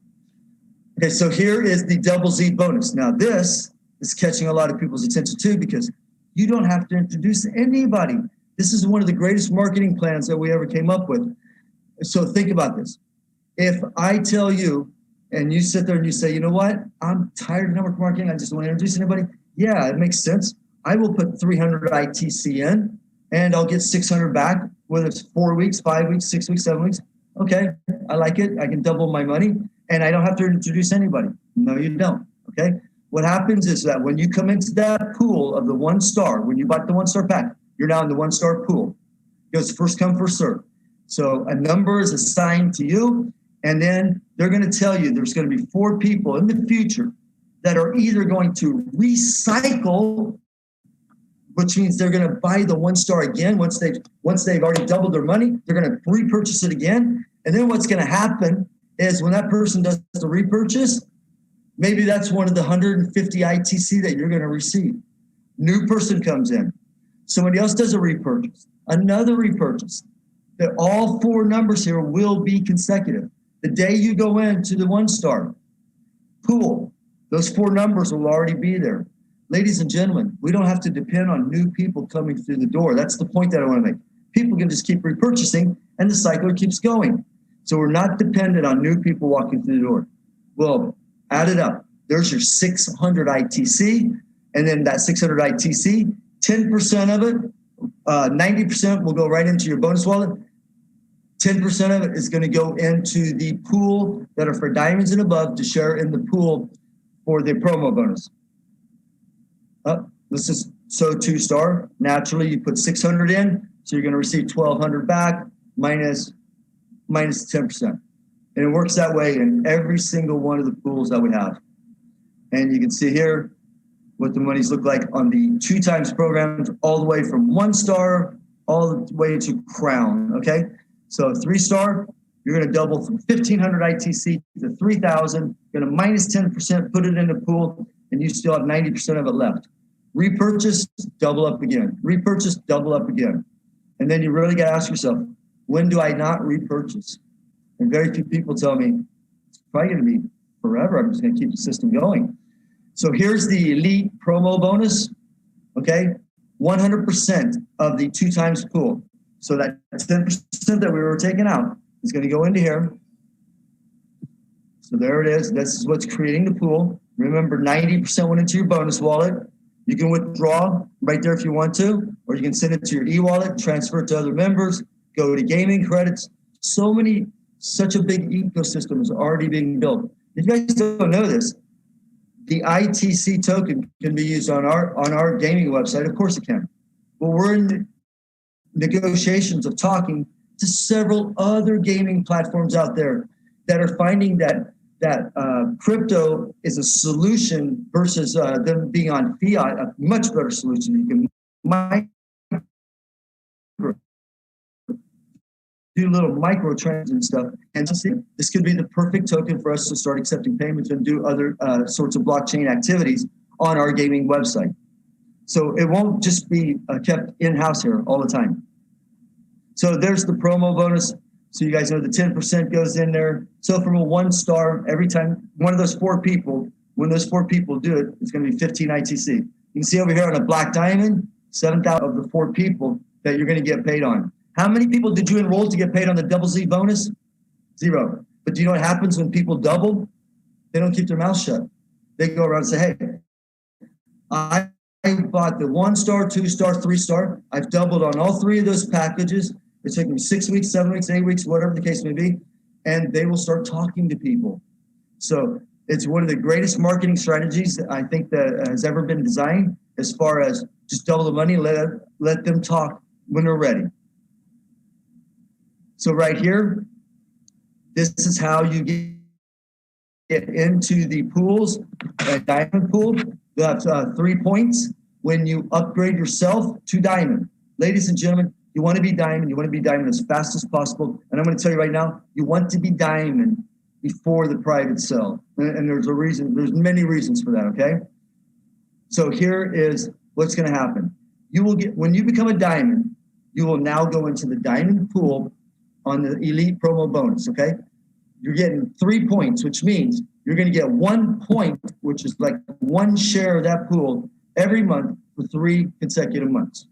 Okay, so here is the Double Z bonus. Now this is catching a lot of people's attention too, because you don't have to introduce anybody. This is one of the greatest marketing plans that we ever came up with. So think about this. If I tell you, and you sit there and you say, you know what, I'm tired of network marketing, I just don't want to introduce anybody. Yeah, it makes sense. I will put 300 ITC in and I'll get 600 back, whether it's 4 weeks, 5 weeks, 6 weeks, 7 weeks. Okay, I like it. I can double my money and I don't have to introduce anybody. No, you don't. Okay. What happens is that when you come into that pool of the 1-star, when you bought the 1-star pack, you're now in the 1-star pool. It goes first come, first serve. So a number is assigned to you, and then they're going to tell you there's going to be 4 people in the future that are either going to recycle, which means they're going to buy the 1-star again once they've already doubled their money. They're going to repurchase it again, and then what's going to happen is when that person does the repurchase, maybe that's one of the 150 ITC that you're going to receive. New person comes in. Somebody else does a repurchase. Another repurchase. All 4 numbers here will be consecutive. The day you go into the 1-star pool, those 4 numbers will already be there. Ladies and gentlemen, we don't have to depend on new people coming through the door. That's the point that I want to make. People can just keep repurchasing and the cycle keeps going. So we're not dependent on new people walking through the door. Well, add it up. There's your 600 ITC, and then that 600 ITC, 10% of it, 90% will go right into your bonus wallet. 10% of it is going to go into the pool that are for diamonds and above to share in the pool for the promo bonus. This is so 2-star. Naturally, you put 600 in, so you're going to receive 1,200 back minus 10%. And it works that way in every single one of the pools that we have. And you can see here what the monies look like on the 2 times programs, all the way from 1-star all the way to Crown, okay? So 3-star, you're going to double from 1,500 ITC to 3,000, going to minus 10%, put it in the pool, and you still have 90% of it left. Repurchase, double up again. Repurchase, double up again. And then you really got to ask yourself, when do I not repurchase? And very few people tell me, it's probably going to be forever. I'm just going to keep the system going. So here's the elite promo bonus, okay? 100% of the 2 times pool. So that 10% that we were taking out is going to go into here. So there it is. This is what's creating the pool. Remember, 90% went into your bonus wallet. You can withdraw right there if you want to, or you can send it to your e-wallet, transfer it to other members, go to gaming credits. Such a big ecosystem is already being built. If you guys don't know this, the ITC token can be used on our gaming website. Of course it can. Well, we're in negotiations of talking to several other gaming platforms out there that are finding that crypto is a solution versus them being on fiat, a much better solution. You can do little micro trends and stuff. And this could be the perfect token for us to start accepting payments and do other sorts of blockchain activities on our gaming website. So it won't just be kept in-house here all the time. So there's the promo bonus. So you guys know the 10% goes in there. So from a 1-star, every time one of those 4 people, when those 4 people do it, it's going to be 15 ITC. You can see over here on a black diamond, 7,000 of the 4 people that you're going to get paid on. How many people did you enroll to get paid on the Double Z bonus? 0. But do you know what happens when people double? They don't keep their mouth shut. They go around and say, hey, I bought the 1-star, 2-star, 3-star. I've doubled on all 3 of those packages. It took me 6 weeks, 7 weeks, 8 weeks, whatever the case may be. And they will start talking to people. So it's one of the greatest marketing strategies that I think that has ever been designed, as far as just double the money, let them talk when they're ready. So right here, this is how you get into the pools, a diamond pool. You have 3 points when you upgrade yourself to diamond. Ladies and gentlemen, you want to be diamond. You want to be diamond as fast as possible. And I'm going to tell you right now, you want to be diamond before the private sale. And there's a reason. There's many reasons for that, okay? So here is what's going to happen. You will get, when you become a diamond, you will now go into the diamond pool on the elite promo bonus, okay? You're getting 3 points, which means you're going to get 1 point, which is like 1 share of that pool every month for 3 consecutive months.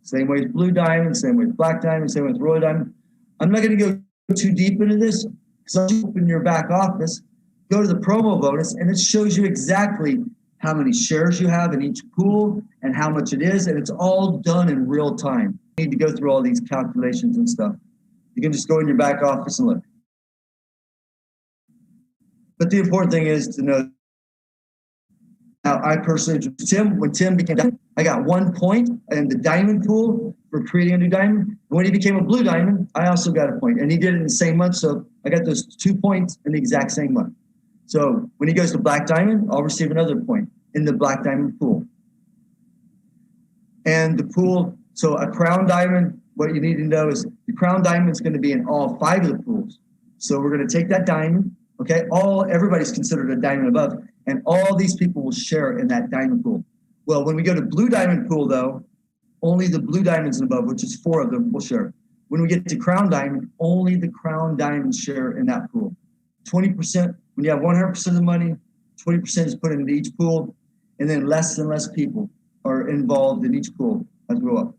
Same way with blue diamond, same way with black diamond, same way with royal diamond. I'm not going to go too deep into this because I'll open your back office, go to the promo bonus, and it shows you exactly how many shares you have in each pool and how much it is, and it's all done in real time. You need to go through all these calculations and stuff. You can just go in your back office and look. But the important thing is to know. Now, I personally, when Tim became diamond, I got 1 point in the diamond pool for creating a new diamond. And when he became a blue diamond, I also got a point. And he did it in the same month, so I got those 2 points in the exact same month. So when he goes to black diamond, I'll receive another point in the black diamond pool. And the pool, so a crown diamond, what you need to know is the crown diamond is going to be in all 5 of the pools. So we're going to take that diamond, okay? Everybody's considered a diamond above, and all these people will share in that diamond pool. Well, when we go to blue diamond pool, though, only the blue diamonds and above, which is 4 of them, will share. When we get to crown diamond, only the crown diamonds share in that pool. 20%, when you have 100% of the money, 20% is put into each pool, and then less and less people are involved in each pool as we go up.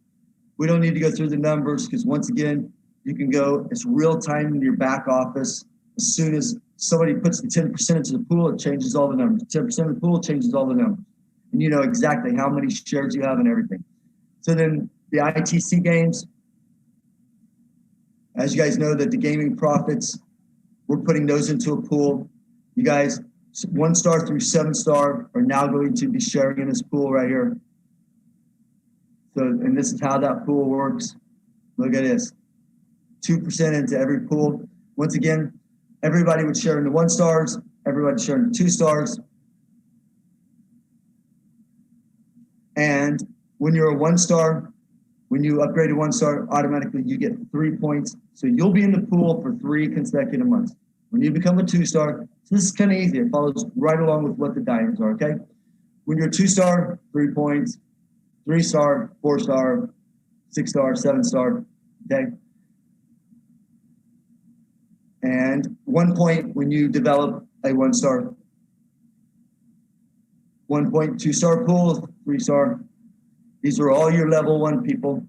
We don't need to go through the numbers because once again, you can go, it's real time in your back office. As soon as somebody puts the 10% into the pool, it changes all the numbers. 10% of the pool changes all the numbers. And you know exactly how many shares you have and everything. So then the ITC games, as you guys know that the gaming profits, we're putting those into a pool. You guys, 1 star through 7 star are now going to be sharing in this pool right here. So, and this is how that pool works. Look at this, 2% into every pool. Once again, everybody would share in the 1 stars, everybody share in the 2 stars. And when you're a 1 star, when you upgrade to 1 star, automatically you get 3 points. So you'll be in the pool for 3 consecutive months. When you become a 2 star, so this is kind of easy. It follows right along with what the diamonds are, okay? When you're a 2 star, 3 points, 3 star, 4 star, 6 star, 7 star, okay? And 1 point when you develop a 1 star. 1 point, 2 star pool, 3 star. These are all your level 1 people.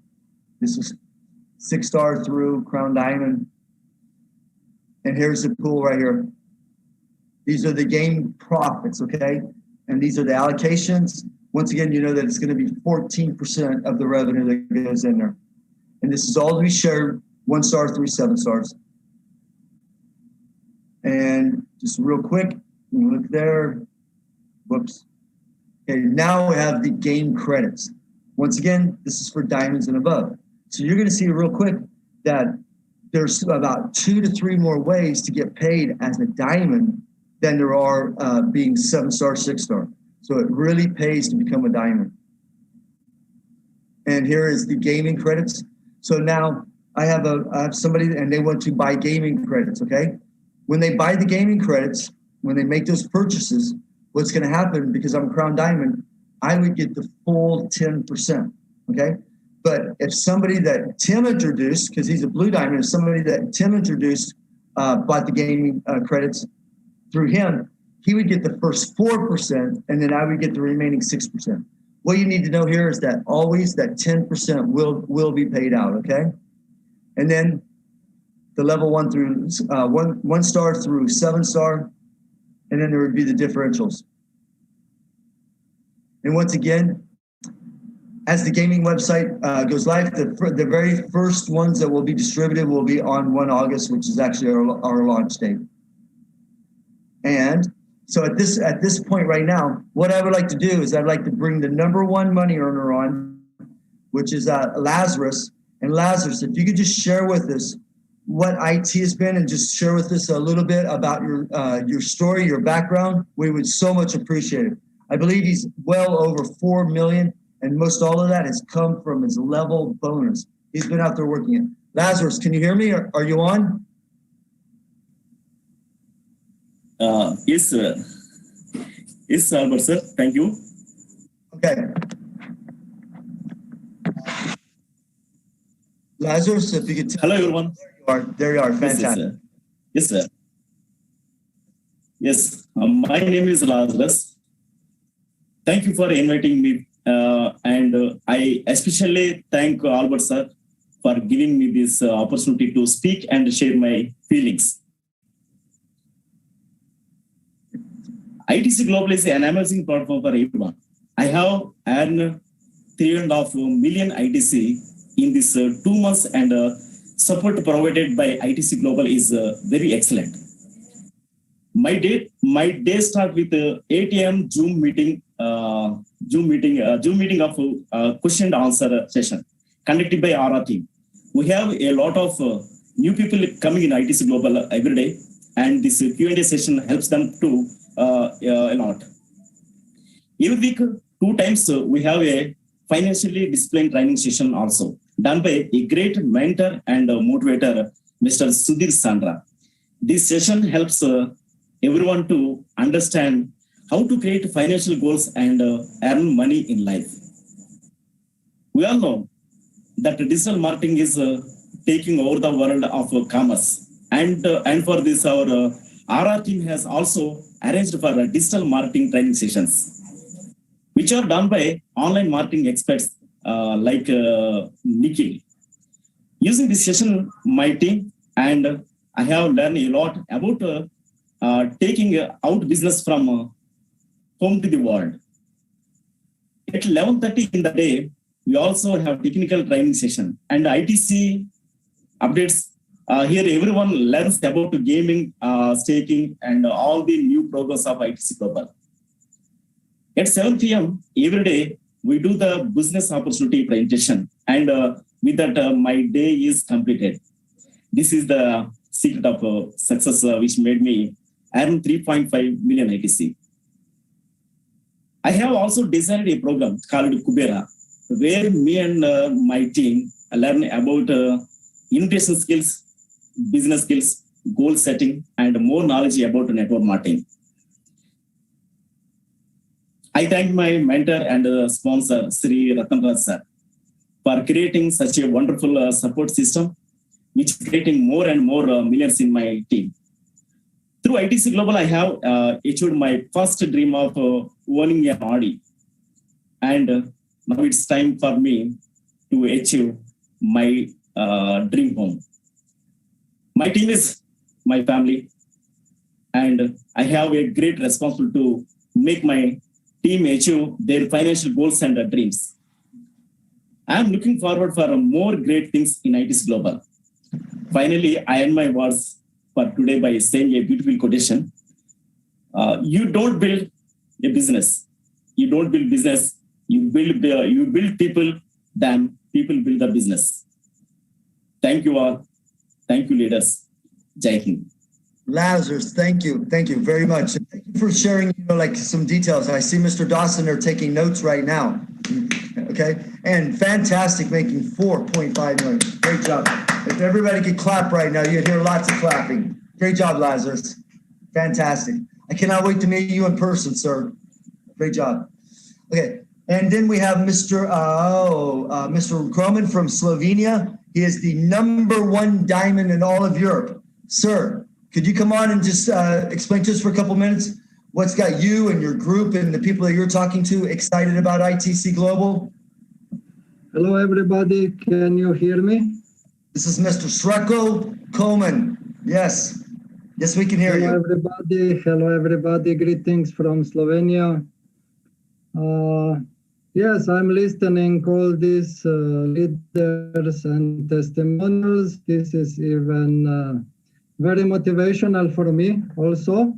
This is 6 star through crown diamond. And here's the pool right here. These are the game profits, okay? And these are the allocations. Once again, you know that it's going to be 14% of the revenue that goes in there. And this is all to be shared 1 star through 7 stars. And just real quick, you look there. Whoops. Okay, now we have the game credits. Once again, this is for diamonds and above. So you're going to see real quick that there's about 2 to 3 more ways to get paid as a diamond than there are being 7 star, 6 star. So it really pays to become a diamond. And here is the gaming credits. So now I have somebody and they want to buy gaming credits, okay? When they buy the gaming credits, when they make those purchases, what's going to happen, because I'm a crown diamond, I would get the full 10%, okay? But if somebody that Tim introduced, because he's a blue diamond, if somebody that Tim introduced bought the gaming credits through him, he would get the first 4%, and then I would get the remaining 6%. What you need to know here is that always that 10% will be paid out, okay? And then the level 1 through 1 star through 7 star, and then there would be the differentials. And once again, as the gaming website goes live, the very first ones that will be distributed will be on 1 August, which is actually our launch date. And so at this point right now, what I would like to do is I'd like to bring the #1 money earner on, which is Lazarus. And Lazarus, if you could just share with us what IT has been and just share with us a little bit about your story, your background, we would so much appreciate it. I believe he's well over 4 million, and most all of that has come from his level bonus. He's been out there working it. Lazarus, can you hear me? Are you on? Yes, sir. Yes, Albert, sir. Thank you. Okay. Lazarus, if you could tell. Hello, everyone. There you are. Fantastic. Yes, sir. Yes, my name is Lazarus. Thank you for inviting me. And I especially thank Albert, sir, for giving me this opportunity to speak and share my feelings. ITC Global is an amazing platform for everyone. I have earned 3.5 million ITC in this 2 months, and support provided by ITC Global is very excellent. My day start with 8 a.m. Zoom meeting of question and answer session conducted by our team. We have a lot of new people coming in ITC Global every day, and this Q&A session helps them to a lot. Every week, 2 times we have a financially disciplined training session also done by a great mentor and motivator, Mr. Sudhir Sandra. This session helps everyone to understand how to create financial goals and earn money in life. We all know that digital marketing is taking over the world of commerce, and for this our RR team has also arranged for digital marketing training sessions, which are done by online marketing experts like Nikhil. Using this session, my team and I have learned a lot about taking out business from home to the world. At 11:30 in the day, we also have technical training session and ITC updates. Here everyone learns about gaming, staking, and all the new progress of ITC Global. At 7 p.m. every day, we do the business opportunity presentation, and with that, my day is completed. This is the secret of success which made me earn 3.5 million ITC. I have also designed a program called Kubera, where me and my team learn about innovation skills, business skills, goal setting, and more knowledge about network marketing. I thank my mentor and sponsor, Sri Ratanraj sir, for creating such a wonderful support system, which is creating more and more millions in my team. Through ITC Global, I have achieved my first dream of owning an Audi. And now it's time for me to achieve my dream home. My team is my family, and I have a great responsibility to make my team achieve their financial goals and dreams. I am looking forward for more great things in ITC Global. Finally, I end my words for today by saying a beautiful quotation. You don't build a business. You don't build business. You build people, then people build the business. Thank you all. Thank you, leaders. Jai Hind. Lazarus, thank you. Thank you very much. Thank you for sharing, like some details. I see Mr. Dawson are taking notes right now. Okay. And fantastic, making 4.5 million. Great job. If everybody could clap right now, you'd hear lots of clapping. Great job, Lazarus. Fantastic. I cannot wait to meet you in person, sir. Great job. Okay. And then we have Mr. Kroman from Slovenia. He is the #1 diamond in all of Europe. Sir, could you come on and just explain to us for a couple minutes what's got you and your group and the people that you're talking to excited about ITC Global? Hello, everybody. Can you hear me? This is Mr. Sreko Komen. Yes. Yes, we can hear you. Hello, everybody. Greetings from Slovenia. Yes, I'm listening all these leaders and testimonials. This is even very motivational for me also.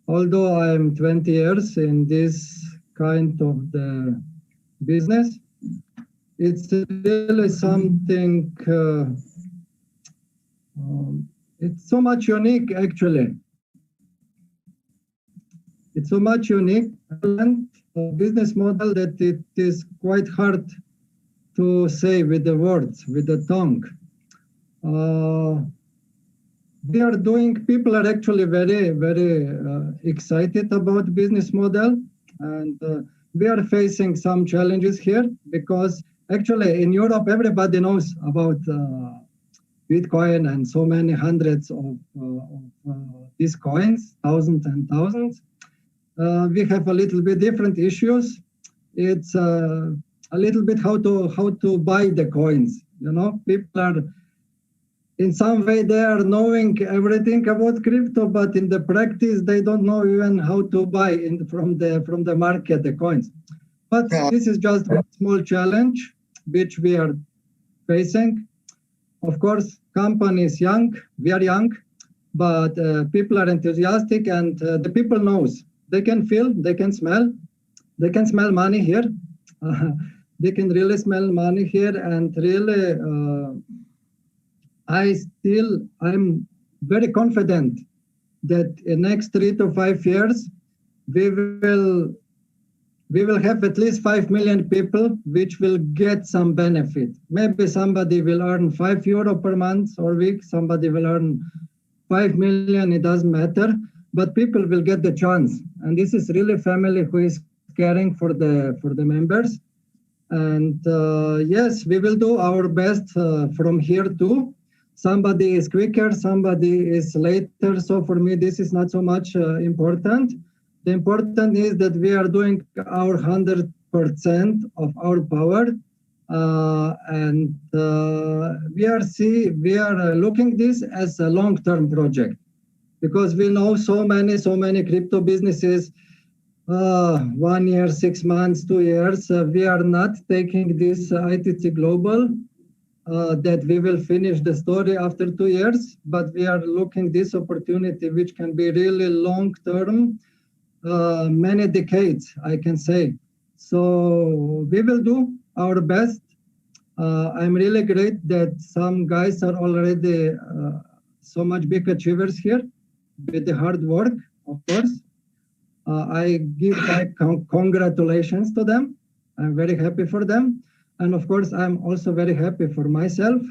Although I'm 20 years in this kind of the business, it's really something, it's so much unique actually. It's so much unique. And business model that it is quite hard to say with the words, with the tongue. People are actually very, very excited about business model, and we are facing some challenges here because actually in Europe, everybody knows about Bitcoin and so many hundreds of these coins, thousands and thousands. We have a little bit different issues. It's a little bit how to buy the coins. You know, people are in some way they are knowing everything about crypto, but in the practice they don't know even how to buy from the market the coins. But this is just a small challenge which we are facing. Of course, company is young, we are young, but people are enthusiastic, and the people knows. They can feel, they can smell money here. They can really smell money here, and really, I'm very confident that in next 3 to 5 years, we will have at least 5 million people which will get some benefit. Maybe somebody will earn €5 per month or week, somebody will earn 5 million, it doesn't matter, but people will get the chance. And this is really family who is caring for the members. And yes, we will do our best from here too. Somebody is quicker, somebody is later. So for me, this is not so much important. The important is that we are doing our 100% of our power, and we are looking this as a long-term project, because we know so many crypto businesses. 1 year, 6 months, 2 years. We are not taking this ITC Global that we will finish the story after 2 years, but we are looking this opportunity which can be really long-term. Many decades, I can say. So we will do our best. I'm really great that some guys are already so much big achievers here with the hard work, of course. I give my congratulations to them. I'm very happy for them. And of course, I'm also very happy for myself,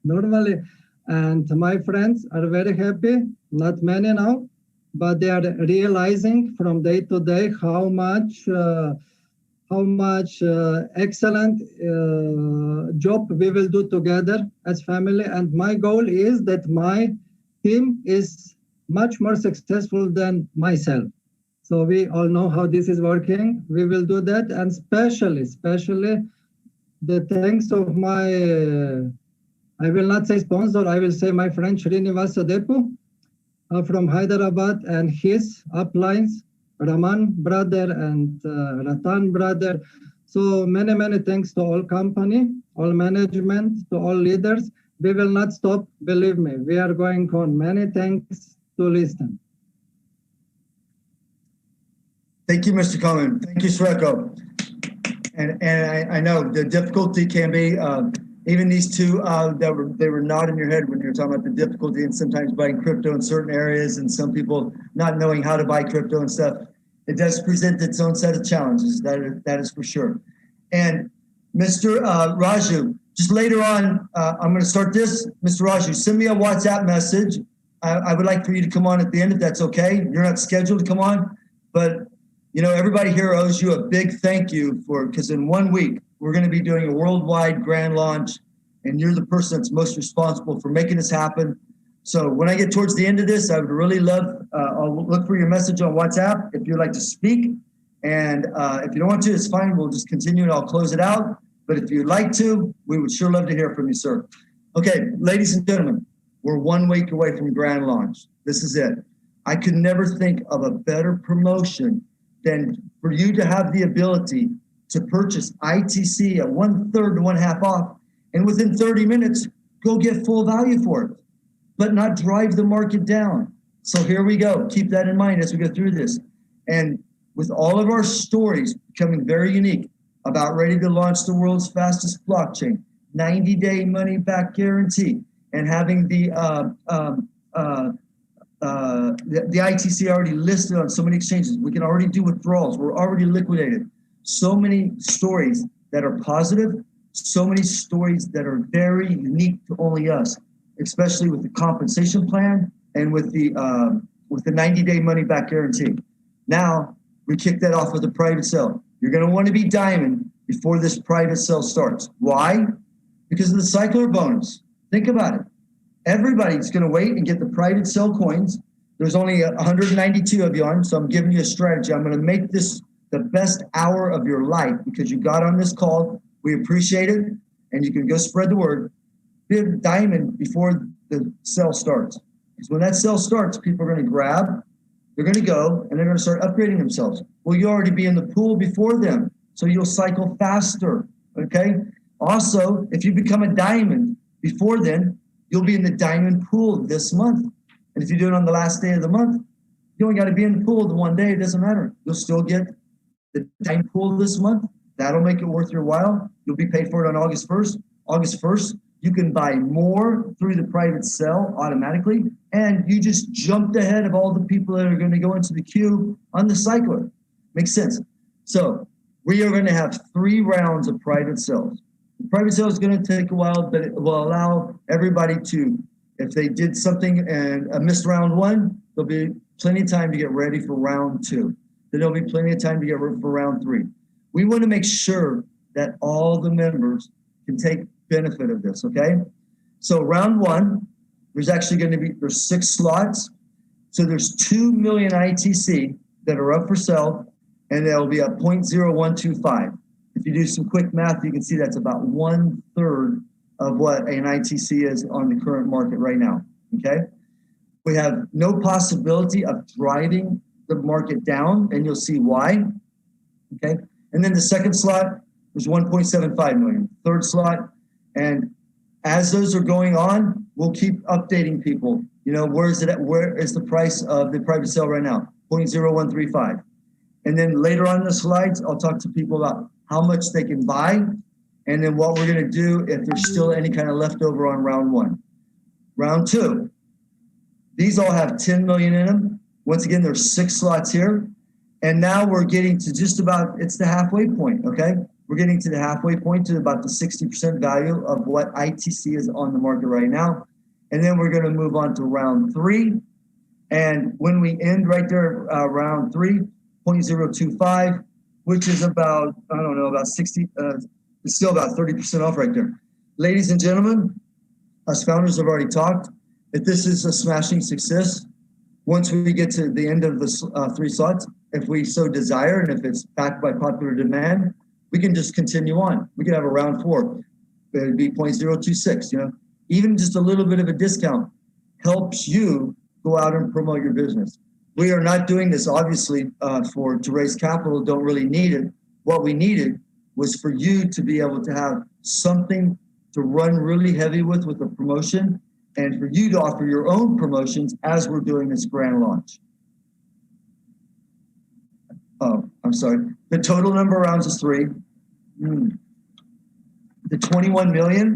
normally. And my friends are very happy, not many now, but they are realizing from day to day how much excellent job we will do together as family. And my goal is that my team is much more successful than myself. So we all know how this is working. We will do that, and especially the thanks of my, I will not say sponsor, I will say my friend Srinivasa Depu from Hyderabad, and his uplines, Raman brother and Ratan brother. So many thanks to all company, all management, to all leaders. We will not stop, believe me. We are going on. Many thanks to listen. Thank you, Mr. Coleman. Thank you, Sreko. And I know the difficulty can be, even these two, they were not in your head when you were talking about the difficulty and sometimes buying crypto in certain areas and some people not knowing how to buy crypto and stuff. It does present its own set of challenges, that is for sure. And Mr. Raju, just later on, I'm going to start this. Mr. Raju, send me a WhatsApp message. I would like for you to come on at the end if that's okay. You're not scheduled to come on, but you know, everybody here owes you a big thank you because in 1 week, we're going to be doing a worldwide grand launch, and you're the person that's most responsible for making this happen. So when I get towards the end of this, I would really love, I'll look for your message on WhatsApp if you'd like to speak. And if you don't want to, it's fine. We'll just continue and I'll close it out. But if you'd like to, we would sure love to hear from you, sir. Okay, ladies and gentlemen, we're 1 week away from grand launch. This is it. I could never think of a better promotion than for you to have the ability to purchase ITC at 1/3 to 1/2 off, and within 30 minutes, go get full value for it, but not drive the market down. So here we go. Keep that in mind as we go through this. And with all of our stories becoming very unique about ready to launch the world's fastest blockchain, 90-day money back guarantee, and having the the ITC already listed on so many exchanges. We can already do withdrawals. We're already liquidated. So many stories that are positive, so many stories that are very unique to only us, especially with the compensation plan and with the 90-day money back guarantee. Now we kick that off with a private sale. You're going to want to be diamond before this private sale starts. Why? Because of the cycler bonus. Think about it. Everybody's going to wait and get the private sale coins. There's only 192 of you on, so I'm giving you a strategy. I'm going to make this the best hour of your life because you got on this call. We appreciate it, and you can go spread the word. Be a diamond before the sale starts. Because when that sale starts, people are going to grab, they're going to go, and they're going to start upgrading themselves. Well, you already be in the pool before them, so you'll cycle faster, okay? Also, if you become a diamond before then, you'll be in the diamond pool this month. And if you do it on the last day of the month, you only got to be in the pool the one day. It doesn't matter. You'll still get the diamond pool this month. That'll make it worth your while. You'll be paid for it on August 1st. August 1st, you can buy more through the private sale automatically. And you just jumped ahead of all the people that are going to go into the queue on the cycler. Makes sense. So we are going to have 3 rounds of private sales. The private sale is going to take a while, but it will allow everybody to, if they did something and missed round 1, there'll be plenty of time to get ready for round 2. Then there'll be plenty of time to get ready for round 3. We want to make sure that all the members can take benefit of this, okay? So round 1, there's actually going to be, there's 6 slots. So there's 2 million ITC that are up for sale, and they'll be at 0.0125. If you do some quick math, you can see that's about 1/3 of what an ITC is on the current market right now, okay? We have no possibility of driving the market down, and you'll see why, okay? And then the second slot, there's 1.75 million. Third slot, and as those are going on, we'll keep updating people. You know, where is it at? Where is the price of the private sale right now? 0.0135. And then later on in the slides, I'll talk to people about how much they can buy, and then what we're going to do if there's still any kind of leftover on round 1. Round 2, these all have 10 million in them. Once again, there's 6 slots here. And now we're getting to just about, it's the halfway point, okay? We're getting to the halfway point to about the 60% value of what ITC is on the market right now. And then we're going to move on to round 3. And when we end right there, round 3, 0.025, which is about, I don't know, about 60, it's still about 30% off right there. Ladies and gentlemen, us founders have already talked. If this is a smashing success, once we get to the end of the 3 slots, if we so desire, and if it's backed by popular demand, we can just continue on. We can have a round 4. It would be 0.026, you know. Even just a little bit of a discount helps you go out and promote your business. We are not doing this, obviously, to raise capital, don't really need it. What we needed was for you to be able to have something to run really heavy with a promotion, and for you to offer your own promotions as we're doing this grand launch. Oh, I'm sorry. The total number of rounds is 3. The 21 million,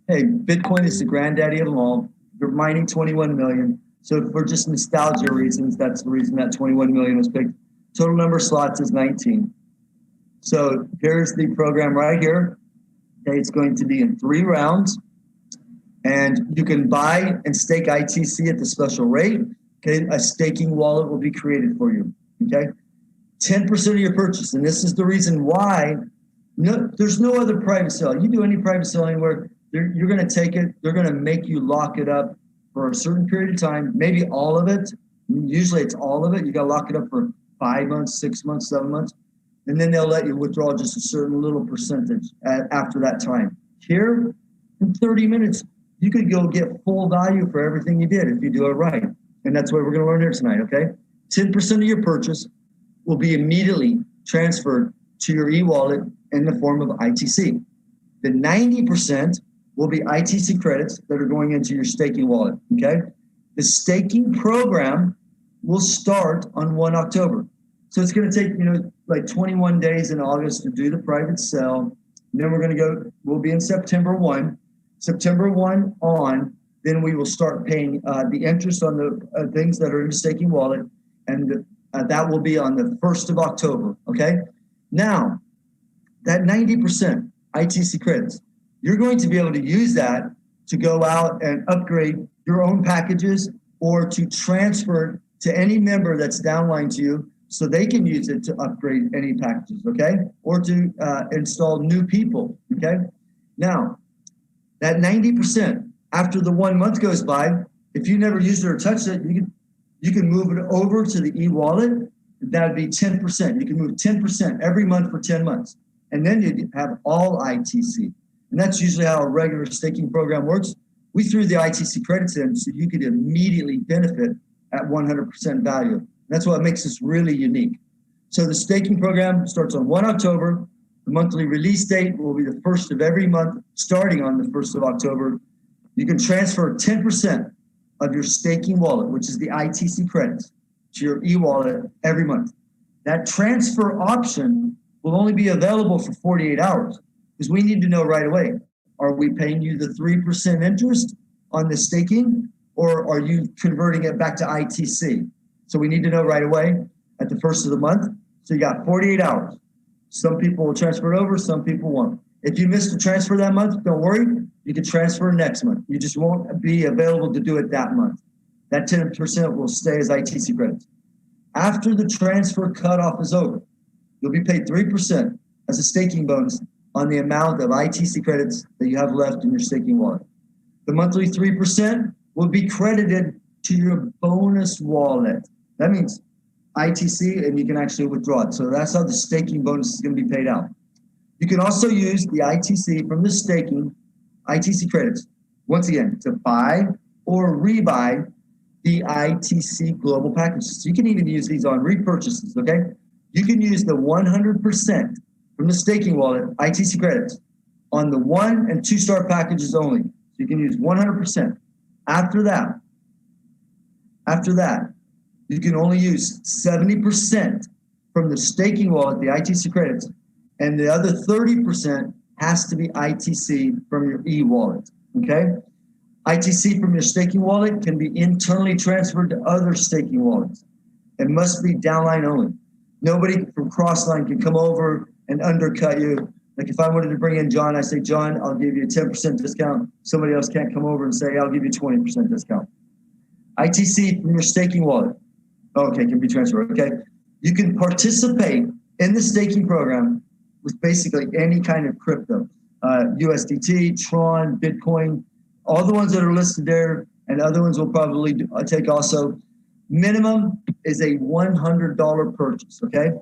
hey, Bitcoin is the granddaddy of them all. They're mining 21 million. So for just nostalgia reasons, that's the reason that 21 million was picked. Total number of slots is 19. So here's the program right here. Okay, it's going to be in 3 rounds. And you can buy and stake ITC at the special rate. Okay, a staking wallet will be created for you. Okay, 10% of your purchase. And this is the reason why there's no other private sale. You do any private sale anywhere, you're going to take it. They're going to make you lock it up for a certain period of time, maybe all of it. Usually it's all of it. You got to lock it up for 5 months, 6 months, 7 months. And then they'll let you withdraw just a certain little percentage after that time. Here, in 30 minutes, you could go get full value for everything you did if you do it right. And that's what we're going to learn here tonight, okay? 10% of your purchase will be immediately transferred to your e-wallet in the form of ITC. The 90% will be ITC credits that are going into your staking wallet, okay? The staking program will start on 1 October. So it's going to take, like 21 days in August to do the private sale. And then we'll be in September 1. September 1 on, then we will start paying the interest on the things that are in the staking wallet, and that will be on the 1st of October, okay? Now, that 90% ITC credits, you're going to be able to use that to go out and upgrade your own packages or to transfer to any member that's downline to you so they can use it to upgrade any packages, okay? Or to install new people, okay? Now, that 90%, after the 1 month goes by, if you never used it or touched it, you can move it over to the e-wallet. That'd be 10%. You can move 10% every month for 10 months. And then you have all ITC. And that's usually how a regular staking program works. We threw the ITC credits in so you could immediately benefit at 100% value. That's what makes this really unique. So the staking program starts on 1 October. The monthly release date will be the 1st of every month, starting on the 1st of October. You can transfer 10% of your staking wallet, which is the ITC credits, to your e-wallet every month. That transfer option will only be available for 48 hours because we need to know right away, are we paying you the 3% interest on the staking, or are you converting it back to ITC? So we need to know right away at the 1st of the month. So you got 48 hours. Some people will transfer it over, some people won't. If you missed a transfer that month, don't worry. You can transfer next month. You just won't be available to do it that month. That 10% will stay as ITC credits. After the transfer cutoff is over, you'll be paid 3% as a staking bonus on the amount of ITC credits that you have left in your staking wallet. The monthly 3% will be credited to your bonus wallet. That means ITC, and you can actually withdraw it. So that's how the staking bonus is going to be paid out. You can also use the ITC from the staking ITC credits, once again, to buy or rebuy the ITC global packages. So you can even use these on repurchases, okay? You can use the 100% from the staking wallet ITC credits on the 1 and 2 star packages only. So you can use 100%. After that, you can only use 70% from the staking wallet, the ITC credits, and the other 30% has to be ITC from your e-wallet, okay? ITC from your staking wallet can be internally transferred to other staking wallets. It must be downline only. Nobody from Crossline can come over and undercut you. Like if I wanted to bring in John, I say, John, I'll give you a 10% discount. Somebody else can't come over and say, I'll give you 20% discount. ITC from your staking wallet, okay, can be transferred, okay? You can participate in the staking program with basically any kind of crypto, USDT, Tron, Bitcoin, all the ones that are listed there, and other ones will probably take also. Minimum is a $100 purchase, okay?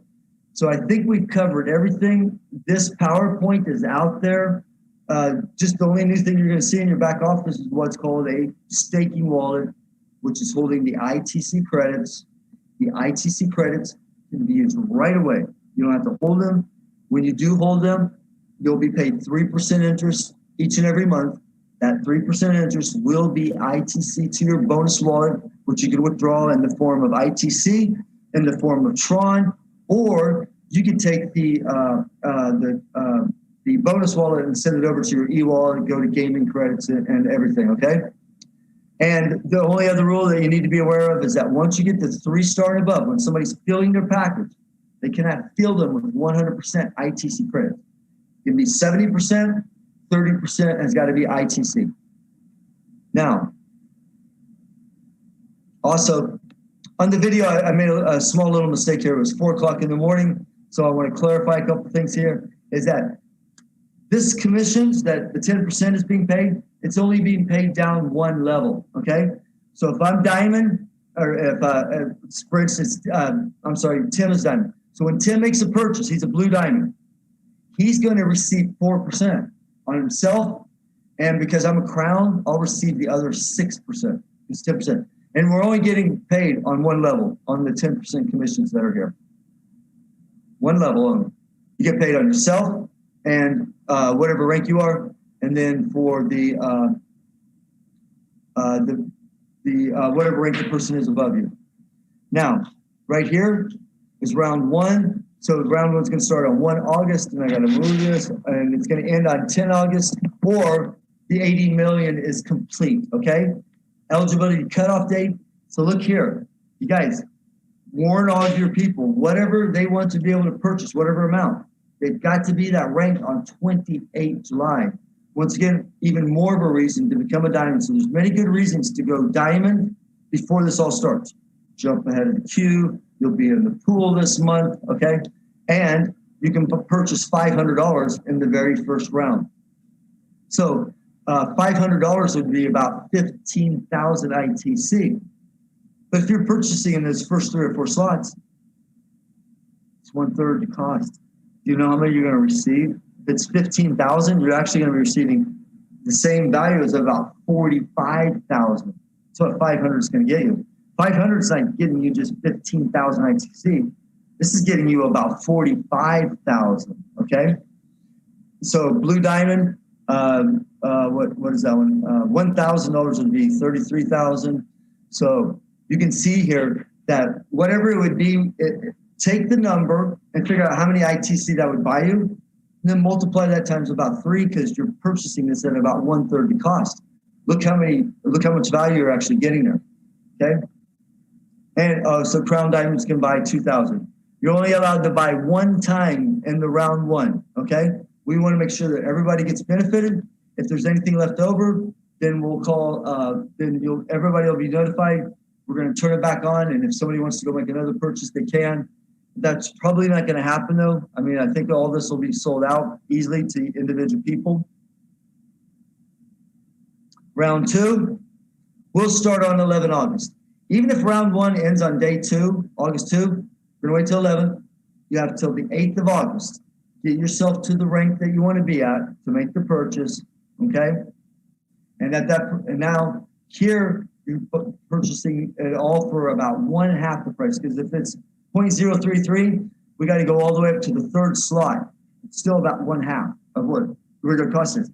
So I think we've covered everything. This PowerPoint is out there. Just the only new thing you're going to see in your back office is what's called a staking wallet, which is holding the ITC credits. The ITC credits can be used right away. You don't have to hold them. When you do hold them, you'll be paid 3% interest each and every month. That 3% interest will be ITC to your bonus wallet, which you can withdraw in the form of ITC, in the form of Tron, or you can take the bonus wallet and send it over to your e-wallet and go to gaming credits and everything, okay? And the only other rule that you need to be aware of is that once you get the 3-star and above, when somebody's filling their package, they cannot fill them with 100% ITC credit. It can be 70%, 30% has got to be ITC. Now, also, on the video, I made a small little mistake here. It was 4 o'clock in the morning, so I want to clarify a couple of things here, is that this commissions that the 10% is being paid, it's only being paid down one level, okay? So if I'm diamond, or if, for instance, I'm sorry, Tim is diamond. So when Tim makes a purchase, he's a blue diamond. He's going to receive 4% on himself, and because I'm a crown, I'll receive the other 6%. It's 10%. And we're only getting paid on one level, on the 10% commissions that are here. One level only. You get paid on yourself and whatever rank you are, and then for the whatever rank the person is above you. Now, right here is round 1. So round 1 is going to start on 1 August, and I got to move this, and it's going to end on 10 August, or the 80 million is complete, okay? Eligibility cutoff date. So look here, you guys, warn all of your people, whatever they want to be able to purchase, whatever amount, they've got to be that ranked on 28 July. Once again, even more of a reason to become a diamond. So there's many good reasons to go diamond before this all starts. Jump ahead of the queue. You'll be in the pool this month, okay? And you can purchase $500 in the very first round. So $500 would be about 15,000 ITC. But if you're purchasing in those first 3 or 4 slots, it's 1/3 the cost. Do you know how many you're going to receive? If it's 15,000, you're actually going to be receiving the same value as about 45,000. That's what 500 is going to get you. 500 is not getting you just 15,000 ITC. This is getting you about 45,000. Okay. So Blue Diamond, what is that one? $1,000 would be 33,000. So you can see here that whatever it would be, take the number and figure out how many ITC that would buy you, and then multiply that times about 3 because you're purchasing this at about 1/3 the cost. Look how much value you're actually getting there. Okay. And so Crown Diamonds can buy 2,000. You're only allowed to buy 1 time in the round 1. Okay. We want to make sure that everybody gets benefited. If there's anything left over, then we'll call. Everybody will be notified. We're going to turn it back on, and if somebody wants to go make another purchase, they can. That's probably not going to happen, though. I mean, I think all this will be sold out easily to individual people. Round 2, we'll start on 11 August. Even if round 1 ends on day 2, August 2, we're going to wait till 11. You have till the 8th of August. Get yourself to the rank that you want to be at to make the purchase, okay? And now here you're purchasing it all for about 1/2 the price, because if it's 0.033, we got to go all the way up to the 3rd slot. It's still about 1/2 of what regular cost is.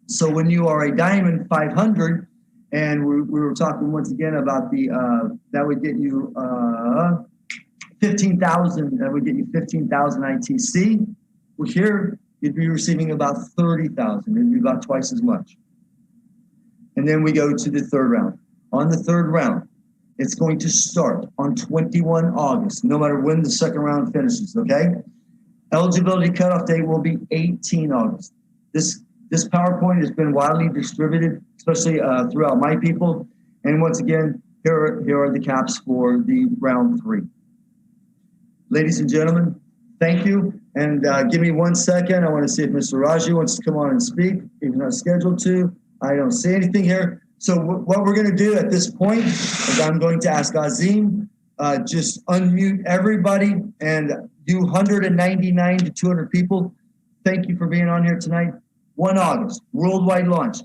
So when you are a diamond 500, and we were talking once again about the that would get you 15,000. That would get you 15,000 ITC. Well, here you'd be receiving about 30,000. It'd be about twice as much. And then we go to the 3rd round. On the 3rd round, it's going to start on 21 August, no matter when the 2nd round finishes, okay? Eligibility cutoff date will be 18 August. This PowerPoint has been widely distributed, especially throughout my people. And once again, here are the caps for the round 3. Ladies and gentlemen, thank you. And give me 1 second. I want to see if Mr. Raji wants to come on and speak. He's not scheduled to. I don't see anything here. So what we're going to do at this point is I'm going to ask Azim, just unmute everybody, and you 199 to 200 people. Thank you for being on here tonight. 1 August, worldwide launch.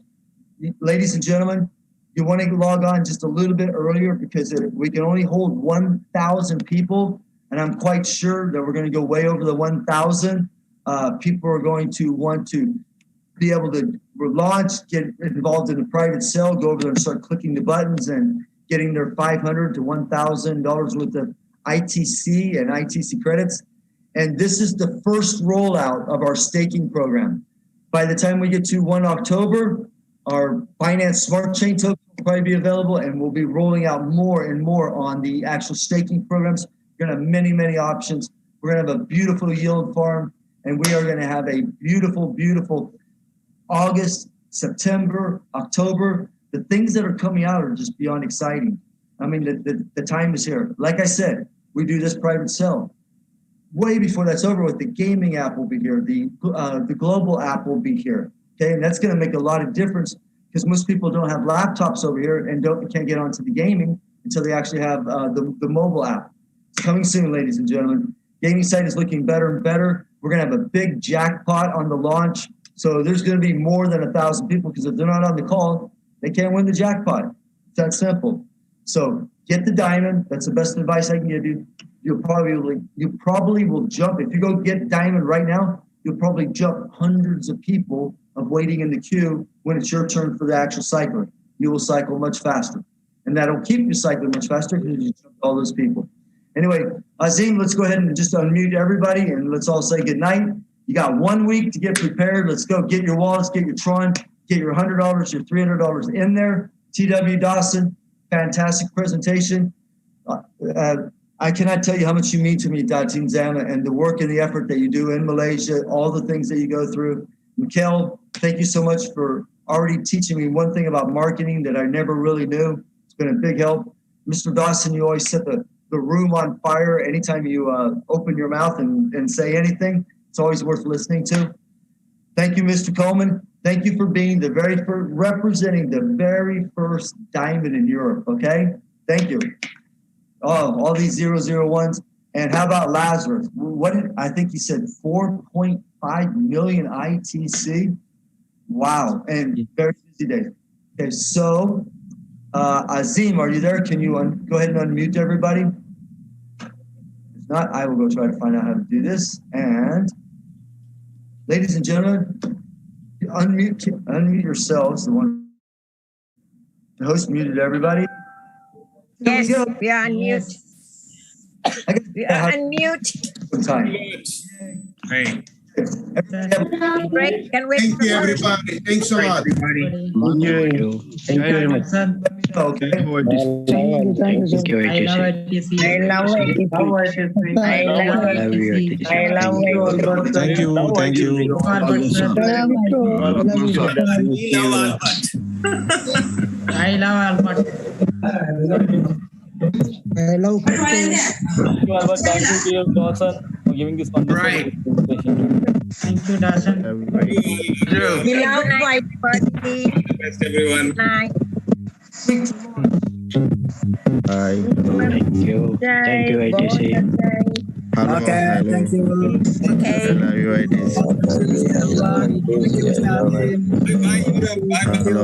Ladies and gentlemen, you want to log on just a little bit earlier because we can only hold 1,000 people. And I'm quite sure that we're going to go way over the 1,000. People are going to want to be able to launch, get involved in a private sale, go over there and start clicking the buttons and getting their $500 to $1,000 worth of ITC and ITC credits. And this is the first rollout of our staking program. By the time we get to 1 October, our Binance Smart Chain token will probably be available, and we'll be rolling out more and more on the actual staking programs. We're going to have many, many options. We're going to have a beautiful yield farm, and we are going to have a beautiful, beautiful August, September, October. The things that are coming out are just beyond exciting. I mean, the time is here. Like I said, we do this private sale. Way before that's over with, the gaming app will be here. The global app will be here. Okay, and that's going to make a lot of difference because most people don't have laptops over here and can't get onto the gaming until they actually have the mobile app. It's coming soon, ladies and gentlemen. Gaming site is looking better and better. We're going to have a big jackpot on the launch. So there's going to be more than 1,000 people because if they're not on the call, they can't win the jackpot. It's that simple. So get the diamond. That's the best advice I can give you. You probably will jump. If you go get diamond right now, you'll probably jump hundreds of people of waiting in the queue when it's your turn for the actual cycler. You will cycle much faster. And that'll keep you cycling much faster because you jumped all those people. Anyway, Azim, let's go ahead and just unmute everybody and let's all say good night. You got 1 week to get prepared. Let's go get your wallets, get your Tron. Get your $100, your $300 in there. TW Dawson, fantastic presentation. I cannot tell you how much you mean to me, Datin Zama, and the work and the effort that you do in Malaysia, all the things that you go through. Mikhail, thank you so much for already teaching me one thing about marketing that I never really knew. It's been a big help. Mr. Dawson, you always set the room on fire anytime you open your mouth and say anything. It's always worth listening to. Thank you, Mr. Coleman. Thank you for being the very first, representing the very first diamond in Europe, okay? Thank you. Oh, all these 001s. And how about Lazarus? What did, I think he said 4.5 million ITC. Wow, and very busy days. Okay, so Azim, are you there? Can you go ahead and unmute everybody? If not, I will go try to find out how to do this. And ladies and gentlemen, unmute yourselves. The host muted everybody. Yes, we are unmute. We are unmute. Time. Great. Great. Can wait. Thank you, everybody. Thanks a lot. Everybody. Thank you. Thank you very much. Okay. Thank you, ITC. I love it. I love it. I love it. Thank you. Thank you. I love Albert. I love Thank you, Albert. Thank you, Dawson, for giving this wonderful presentation. Thank you, Dawson. We love my party. Thanks, everyone. Night. Bye. Thank you. Thank you, ITC. Okay, thank you. Okay. I love you, ITC. Bye, Europe. Bye. Hello.